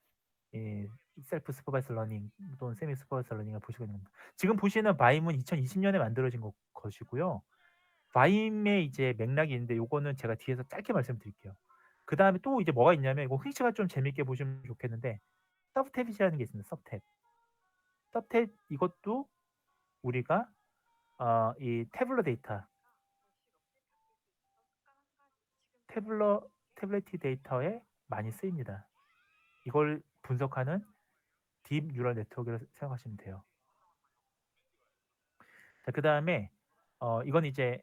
셀프 슈퍼바이즈 러닝 또는 세미 슈퍼바이즈 러닝을 보시고 있는 겁니다. 지금 보시는 바임은 2020년에 만들어진 것이고요. 바임의 이제 맥락이 있는데 요거는 제가 뒤에서 짧게 말씀드릴게요. 그다음에 또 이제 뭐가 있냐면 이거 흥 씨가 좀 재밌게 보시면 좋겠는데 서브탭이라는 게 있습니다. 서브탭. 서브탭 이것도 우리가 이 태블러 태블릿 데이터에 많이 쓰입니다. 이걸 분석하는 딥 뉴럴 네트워크를 생각하시면 돼요. 자, 그다음에 이건 이제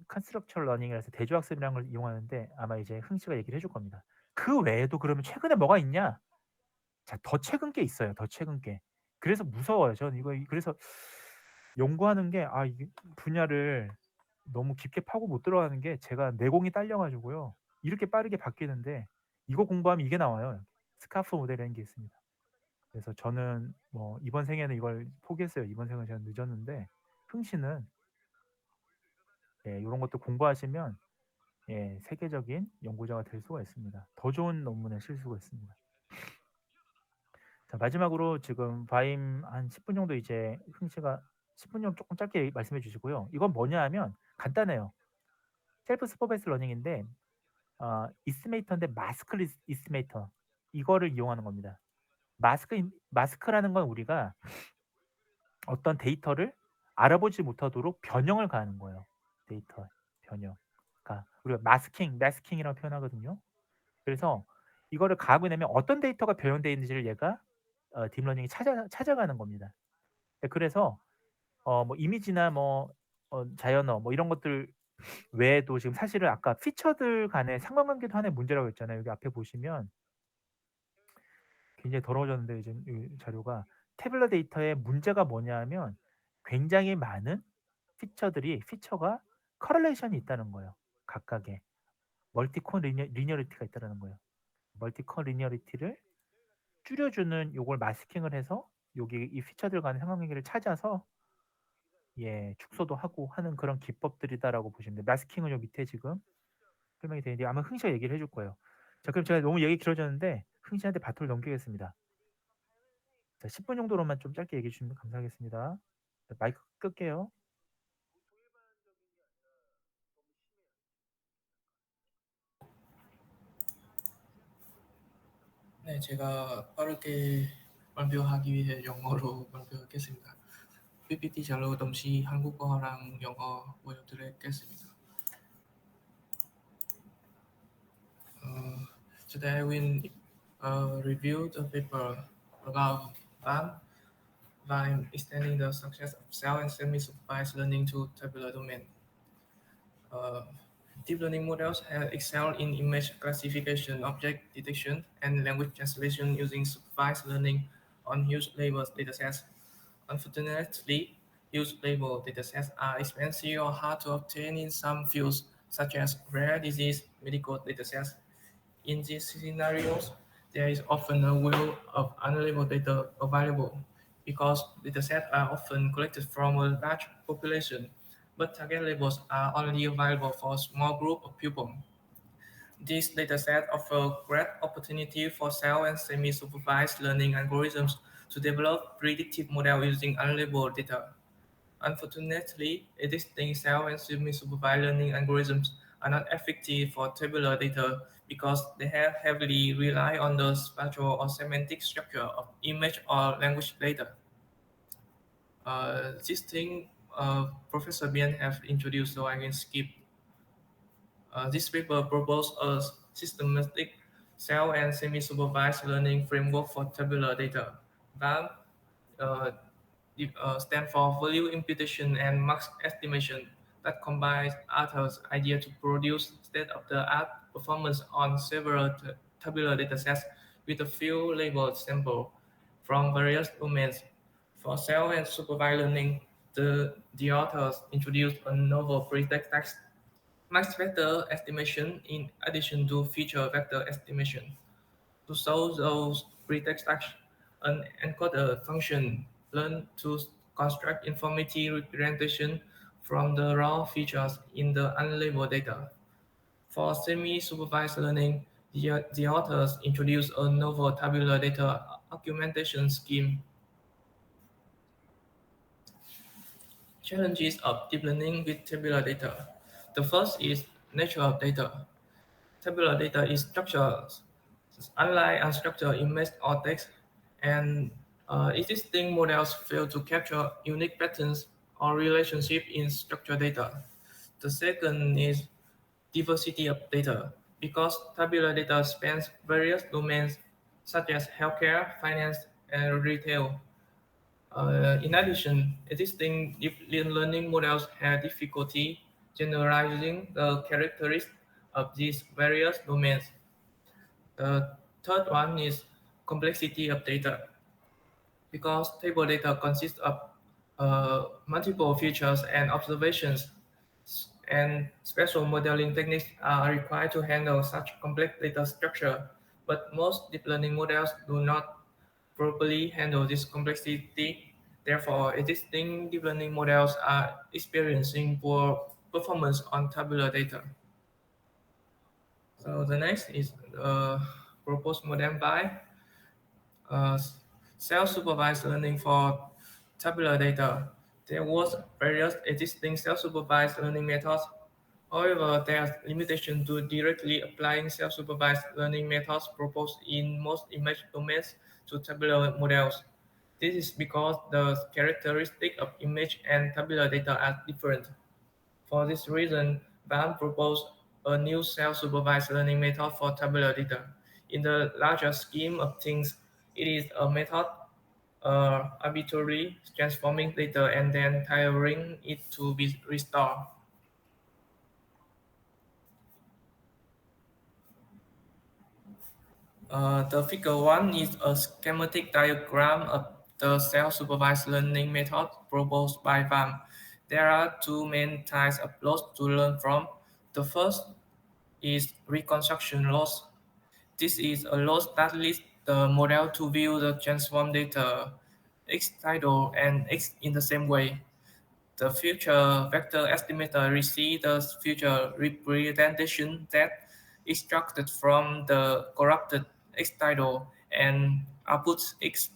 컨스트럭처럴 러닝이라서 대조학습이라는 걸 이용하는데 아마 이제 흥 씨가 얘기를 해줄 겁니다. 그 외에도 그러면 최근에 뭐가 있냐? 자, 더 최근 게 있어요. 더 최근 게. 그래서 무서워요. 저는 이거 그래서 연구하는 게 이 분야를 너무 깊게 파고 못 들어가는 게 제가 내공이 딸려 가지고요. 이렇게 빠르게 바뀌는데 이거 공부하면 이게 나와요. 스카프 모델이라는 게 있습니다. 그래서 저는 뭐 이번 생에는 이걸 포기했어요. 이번 생은 제가 늦었는데 흥 씨는 요런 것도 공부하시면 세계적인 연구자가 될 수가 있습니다. 더 좋은 논문에 실 수가 있습니다. 자, 마지막으로 지금 바임 한 10분 정도 이제 흥 씨가 10분 정도 조금 짧게 말씀해 주시고요. 이건 뭐냐 하면 간단해요. 셀프 슈퍼바이즈 러닝인데 이스티메이터인데 마스크 이스티메이터 이거를 이용하는 겁니다. 마스크라는 건 우리가 어떤 데이터를 알아보지 못하도록 변형을 가하는 거예요. 데이터 변형. 그러니까 우리가 마스킹이라고 표현하거든요. 그래서 이거를 가하고 나면 어떤 데이터가 변형되어 있는지를 얘가 딥러닝이 찾아가는 겁니다. 그래서 뭐 이미지나 뭐 자연어 뭐 이런 것들 외에도 지금 사실은 아까 피처들 간의 상관관계도 하나의 문제라고 했잖아요. 여기 앞에 보시면 굉장히 더러워졌는데 이제 이 자료가 태블러 데이터의 문제가 뭐냐 하면 굉장히 많은 피처가 커렐레이션이 있다는 거예요. 각각의 멀티콘 리니어리티가 있다는 거예요. 멀티콘 리니어리티를 줄여주는 요걸 마스킹을 해서 여기 이 피처들 간의 상관관계를 찾아서 축소도 하고 하는 그런 기법들이다라고 보시면 돼요. 마스킹은 요 밑에 지금 설명이 되는데 아마 흥 씨가 얘기를 해줄 거예요. 자, 그럼 제가 너무 얘기 길어졌는데 흥 씨한테 바톤을 넘기겠습니다. 자, 10분 정도로만 좀 짧게 얘기해 주시면 감사하겠습니다. 자, 마이크 끌게요. 제가 빠르게 발표하기 위해 영어로 발표하겠습니다. PPT 자료 동시 한국어랑 영어 보여드리겠습니다. Uh, Today I will review the paper about VAM by extending the success of cell and semi-supervised learning to tabular domain. Uh, Deep learning models have excelled in image classification, object detection, and language translation using supervised learning on huge label datasets. Unfortunately, huge label datasets are expensive or hard to obtain in some fields, such as rare disease medical datasets. In these scenarios, there is often a wealth of unlabeled data available because datasets are often collected from a large population, but target labels are only available for a small group of people. These datasets offer great opportunity for cell and semi-supervised learning algorithms to develop predictive models using unlabeled data. Unfortunately, existing cell and semi-supervised learning algorithms are not effective for tabular data because they have heavily rely on the spatial or semantic structure of image or language data. This thing Professor Bien have introduced, so I can skip. This paper proposed a systematic cell and semi-supervised learning framework for tabular data. VAM uh, stand for value imputation and max estimation that combines authors' idea to produce state-of-the-art performance on several tabular datasets with a few labeled samples from various domains. For cell and supervised learning, the authors introduced a novel pretext max vector estimation in addition to feature vector estimation. To solve those pretext actions, an encoder function learns to construct informative representation from the raw features in the unlabeled data. For semi-supervised learning, the authors introduced a novel tabular data augmentation scheme. Challenges of deep learning with tabular data. The first is nature of data. Tabular data is structured, unlike unstructured image or text, and existing models fail to capture unique patterns or relationship in structured data. The second is diversity of data, because tabular data spans various domains such as healthcare, finance, and retail. In addition, existing deep learning models have difficulty generalizing the characteristics of these various domains. The third one is complexity of data, because table data consists of multiple features and observations, and special modeling techniques are required to handle such complex data structure. But most deep learning models do not properly handle this complexity. Therefore, existing deep learning models are experiencing poor performance on tabular data. So the next is proposed model by uh, self-supervised learning for tabular data. There was various existing self-supervised learning methods. However, there are limitations to directly applying self-supervised learning methods proposed in most image domains to tabular models. This is because the characteristics of image and tabular data are different. For this reason, BAM proposed a new self-supervised learning method for tabular data. In the larger scheme of things, it is a method arbitrarily transforming data and then tiring it to be restored. The figure 1 is a schematic diagram of the self-supervised learning method proposed by VAM. There are two main types of loss to learn from. The first is reconstruction loss. This is a loss that leads the model to view the transformed data x title and x in the same way. The future vector estimator receives the future representation that extracted from the corrupted x title and outputs x.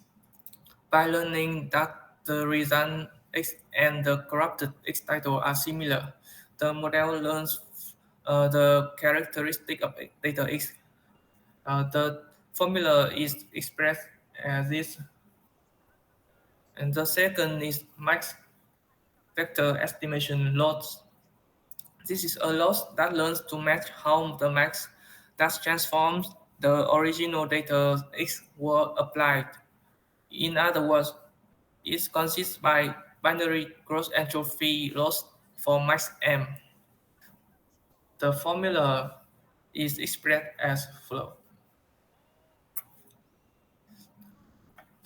By learning that the result x and the corrupted x title are similar, the model learns the characteristic of data x. The formula is expressed as this. And the second is max vector estimation loss. This is a loss that learns to match how the max that transforms the original data X were applied. In other words, it consists by binary gross entropy loss for max M. The formula is expressed as follows.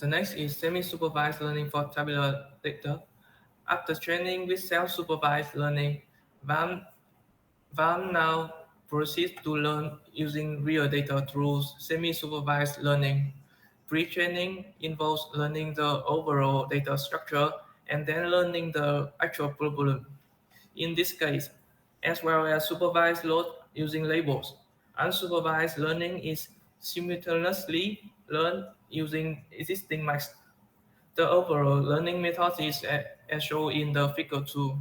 The next is semi-supervised learning for tabular data. After training with self-supervised learning, VAM, VAM now proceeds to learn using real data through semi-supervised learning. Pre-training involves learning the overall data structure and then learning the actual problem. In this case, as well as supervised load using labels, unsupervised learning is simultaneously learned using existing max. The overall learning method is as shown in the figure 2.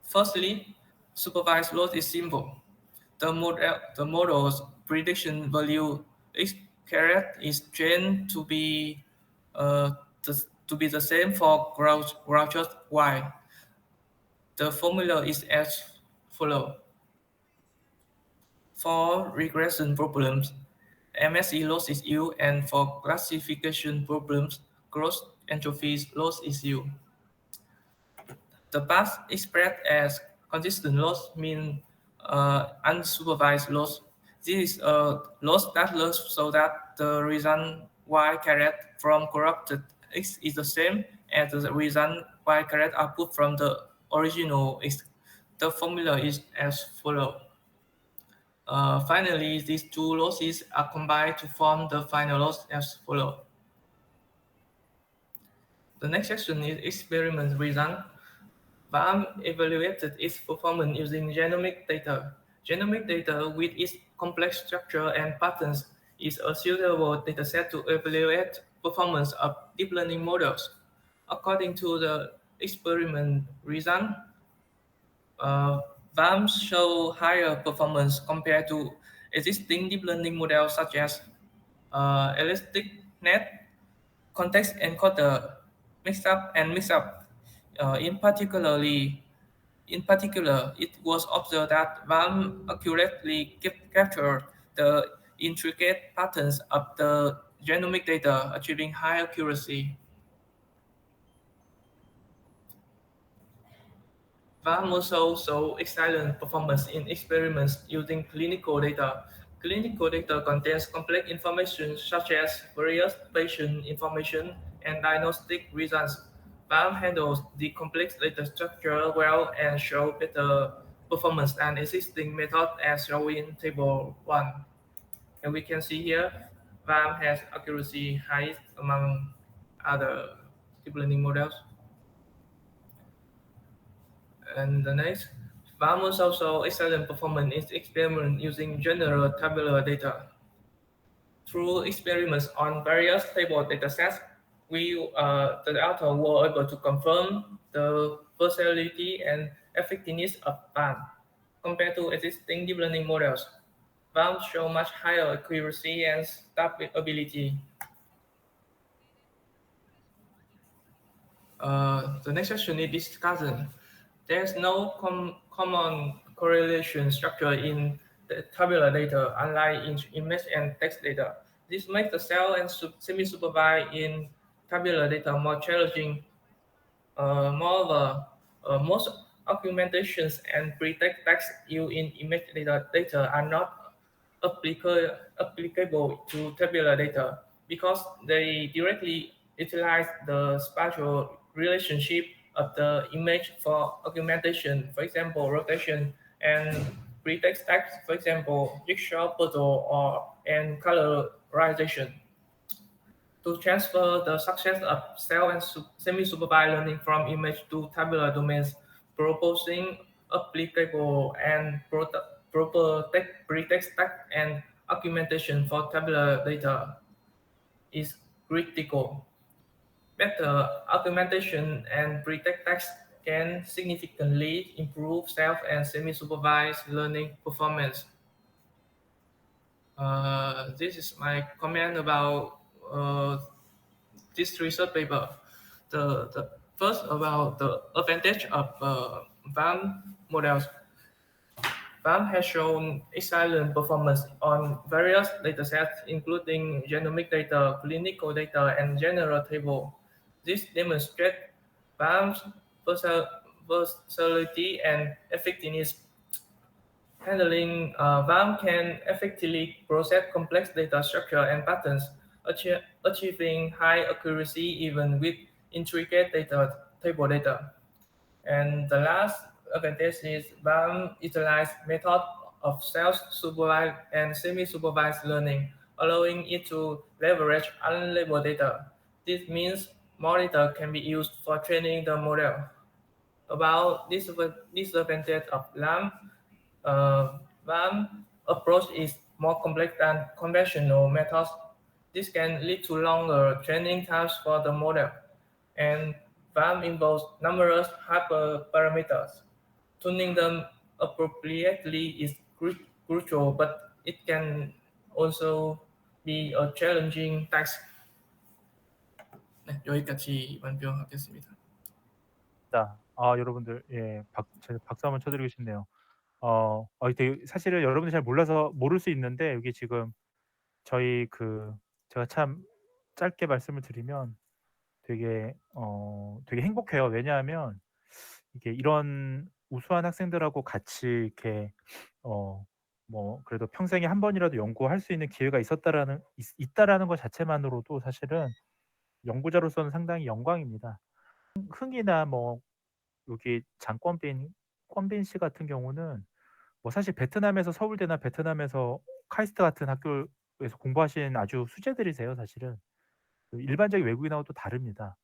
Firstly, supervised load is simple. The model's prediction value x caret is trained uh, to be the same for grouches y. The formula is as follows. For regression problems, MSE loss is U, and for classification problems, gross entropy loss is U. The path expressed as consistent loss means unsupervised loss. This is a loss that learns so that the result y caret from corrupted x is the same as the result y caret output from the original x. The formula is as follows. Finally, these two losses are combined to form the final loss as follows. The next section is experiment result. BAM evaluated its performance using genomic data. Genomic data with its complex structure and patterns is a suitable dataset to evaluate performance of deep learning models. According to the experiment result, uh, VAMs show higher performance compared to existing deep learning models such as ElasticNet, context encoder, mixup, and mixup. Uh, in particularly, in particular, it was observed that VAM accurately captured the intricate patterns of the genomic data, achieving high accuracy. VAM also show excellent performance in experiments using clinical data. Clinical data contains complex information such as various patient information and diagnostic results. VAM handles the complex data structure well and show better performance than existing method as shown in table 1. And we can see here, VAM has accuracy highest among other deep learning models. And the next, Vamos also excellent performance in experiment using general tabular data. Through experiments on various table datasets, the author were able to confirm the versatility and effectiveness of VAM compared to existing deep learning models. VAM show much higher accuracy and stability. The next section is discussion. There's no common correlation structure in the tabular data, unlike in image and text data. This makes the cell and semi-supervised in tabular data more challenging. Moreover, most augmentations and pretext text used in image data are not applicable to tabular data because they directly utilize the spatial relationship of the image for augmentation, for example, rotation, and pretext text, for example, jigsaw puzzle or and colorization. To transfer the success of cell and semi-supervised learning from image to tabular domains, proposing applicable and proper pretext text and augmentation for tabular data is critical. Better augmentation and pretext text can significantly improve self and semi-supervised learning performance. This is my comment about this research paper. The first about the advantage of VAM models. VAM has shown excellent performance on various datasets, including genomic data, clinical data, and general table. This demonstrates VAM's versatility and effectiveness. Handling VAM can effectively process complex data structure and patterns, achieving high accuracy even with intricate table data. And the last advantage is VAM utilizes method of self-supervised and semi-supervised learning, allowing it to leverage unlabeled data. This means more data can be used for training the model. About disadvantage of LAM approach is more complex than conventional methods. This can lead to longer training times for the model, and VAM involves numerous hyperparameters. Tuning them appropriately is crucial, but it can also be a challenging task. 네, 여기까지 발표하겠습니다. 여러분들 제가 박수 한번 쳐 드리고 싶네요. 되게 사실은 여러분들이 잘 몰라서 모를 수 있는데 여기 지금 저희 제가 참 짧게 말씀을 드리면 되게 행복해요. 왜냐하면 이게 이런 우수한 학생들하고 같이 이렇게 그래도 평생에 한 번이라도 연구할 수 있는 기회가 있다라는 것 자체만으로도 사실은 연구자로서는 상당히 영광입니다. 흥이나 여기 권빈 씨 같은 경우는 사실 베트남에서 서울대나 베트남에서 카이스트 같은 학교에서 공부하신 아주 수재들이세요 사실은. 일반적인 외국인하고 또 다릅니다.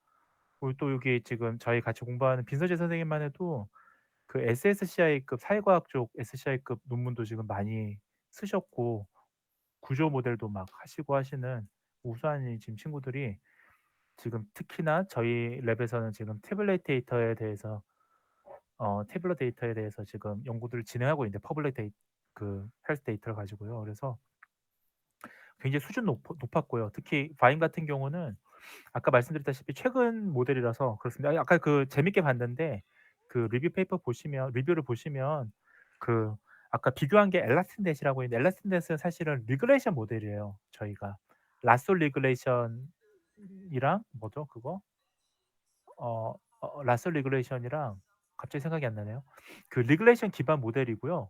그리고 또 여기 지금 저희 같이 공부하는 빈서재 선생님만 해도 그 SSCI급 사회과학 쪽 SCI급 논문도 지금 많이 쓰셨고 구조 모델도 막 하시고 하시는 우수한 지금 친구들이 지금 특히나 저희 랩에서는 지금 태블릿 데이터에 대해서 지금 연구들을 진행하고 있는데 퍼블릭 헬스 데이터를 가지고요. 그래서 굉장히 수준 높았고요. 특히 바임 같은 경우는 아까 말씀드렸다시피 최근 모델이라서 그렇습니다. 아까 재밌게 봤는데 리뷰를 보시면 아까 비교한 게 엘라스틴댓이라고 있는데 엘라스틴댓은 사실은 리그레이션 모델이에요. 저희가 라소 리그레이션이랑 뭐죠 그거? 라소 리그레이션이랑 갑자기 생각이 안 나네요. 리그레이션 기반 모델이고요.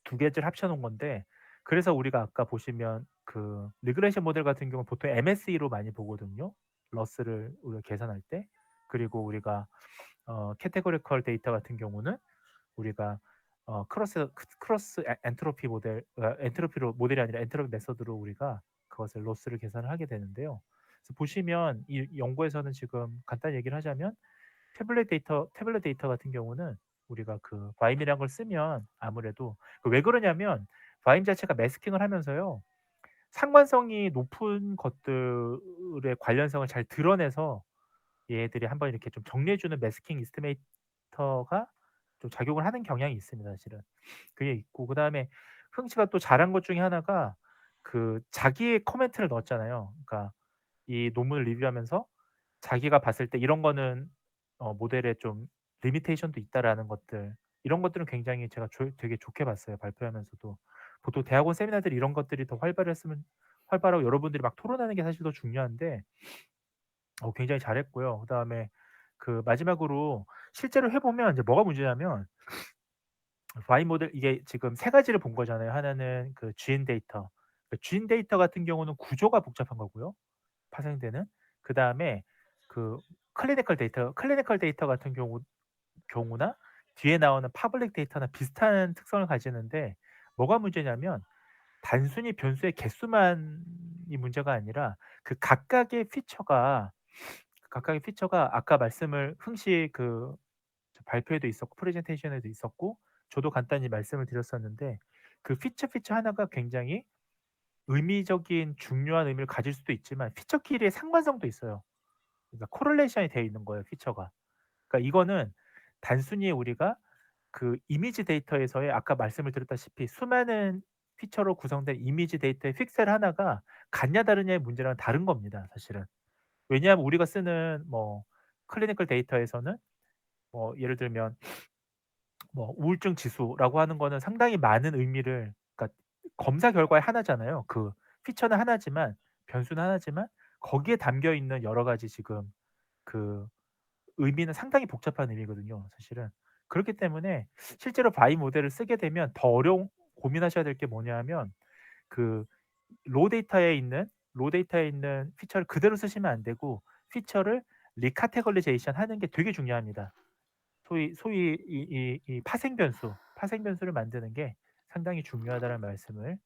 두 개를 합쳐 놓은 건데 그래서 우리가 아까 보시면 리그레이션 모델 같은 경우는 보통 MSE로 많이 보거든요. 러스를 우리가 계산할 때. 그리고 우리가 캐테고리컬 데이터 같은 경우는 우리가 크로스 엔트로피 엔트로피로 모델이 아니라 엔트로피 메서드로 우리가 그것을 로스를 계산을 하게 되는데요. 그래서 보시면 이 연구에서는 지금 간단히 얘기를 하자면 태블릿 데이터 같은 경우는 우리가 바임이라는 걸 쓰면 아무래도 왜 그러냐면 바임 자체가 매스킹을 하면서요. 상관성이 높은 것들의 관련성을 잘 드러내서 얘들이 한번 이렇게 좀 정리해 주는 매스킹 이스티메이터가 좀 작용을 하는 경향이 있습니다, 사실은. 그게 있고 그다음에 흥 씨가 또 잘한 것 중에 하나가 자기의 코멘트를 넣었잖아요. 그러니까 이 논문을 리뷰하면서 자기가 봤을 때 이런 거는 모델에 좀 리미테이션도 있다라는 것들 이런 것들은 굉장히 제가 되게 좋게 봤어요, 발표하면서도. 보통 대학원 세미나들이 이런 것들이 더 활발하고 여러분들이 막 토론하는 게 사실 더 중요한데 굉장히 잘했고요. 그다음에 마지막으로 실제로 해 보면 이제 뭐가 문제냐면 바이 모델 이게 지금 세 가지를 본 거잖아요. 하나는 GN 데이터. GN 데이터 같은 경우는 구조가 복잡한 거고요, 파생되는. 그다음에 클리니컬 데이터 같은 경우나 뒤에 나오는 퍼블릭 데이터나 비슷한 특성을 가지는데 뭐가 문제냐면 단순히 변수의 개수만이 문제가 아니라 각각의 피처가 아까 말씀을 흥씨 발표에도 있었고 프레젠테이션에도 있었고 저도 간단히 말씀을 드렸었는데 피처 하나가 굉장히 의미적인 중요한 의미를 가질 수도 있지만 피처끼리의 상관성도 있어요. 그러니까 코릴레이션이 되어 있는 거예요, 피처가. 그러니까 이거는 단순히 우리가 그 이미지 데이터에서의 아까 말씀을 드렸다시피 수많은 피처로 구성된 이미지 데이터의 픽셀 하나가 같냐 다르냐의 문제랑은 다른 겁니다 사실은. 왜냐하면 우리가 쓰는 뭐 클리니컬 데이터에서는 뭐 예를 들면 뭐 우울증 지수라고 하는 거는 상당히 많은 의미를, 그러니까 검사 결과의 하나잖아요. 그 피처는 하나지만, 변수는 하나지만 거기에 담겨 있는 여러 가지 지금 그 의미는 상당히 복잡한 의미거든요 사실은. 그렇기 때문에 실제로 바이 모델을 쓰게 되면 더 어려운, 고민하셔야 될 게 뭐냐 하면 그 로 데이터에 있는 피처를 그대로 쓰시면 안 되고 피처를 리카테고리제이션 하는 게 되게 중요합니다. 소위 이 파생 변수를 만드는 게 상당히 중요하다는 말씀을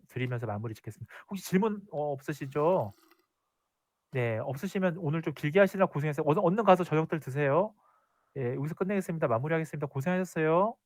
드리면서 마무리 짓겠습니다. 혹시 질문 없으시죠? 네. 없으시면 오늘 좀 길게 하시느라 고생했어요. 얼른 가서 저녁들 드세요. 예. 여기서 끝내겠습니다. 마무리하겠습니다. 고생하셨어요.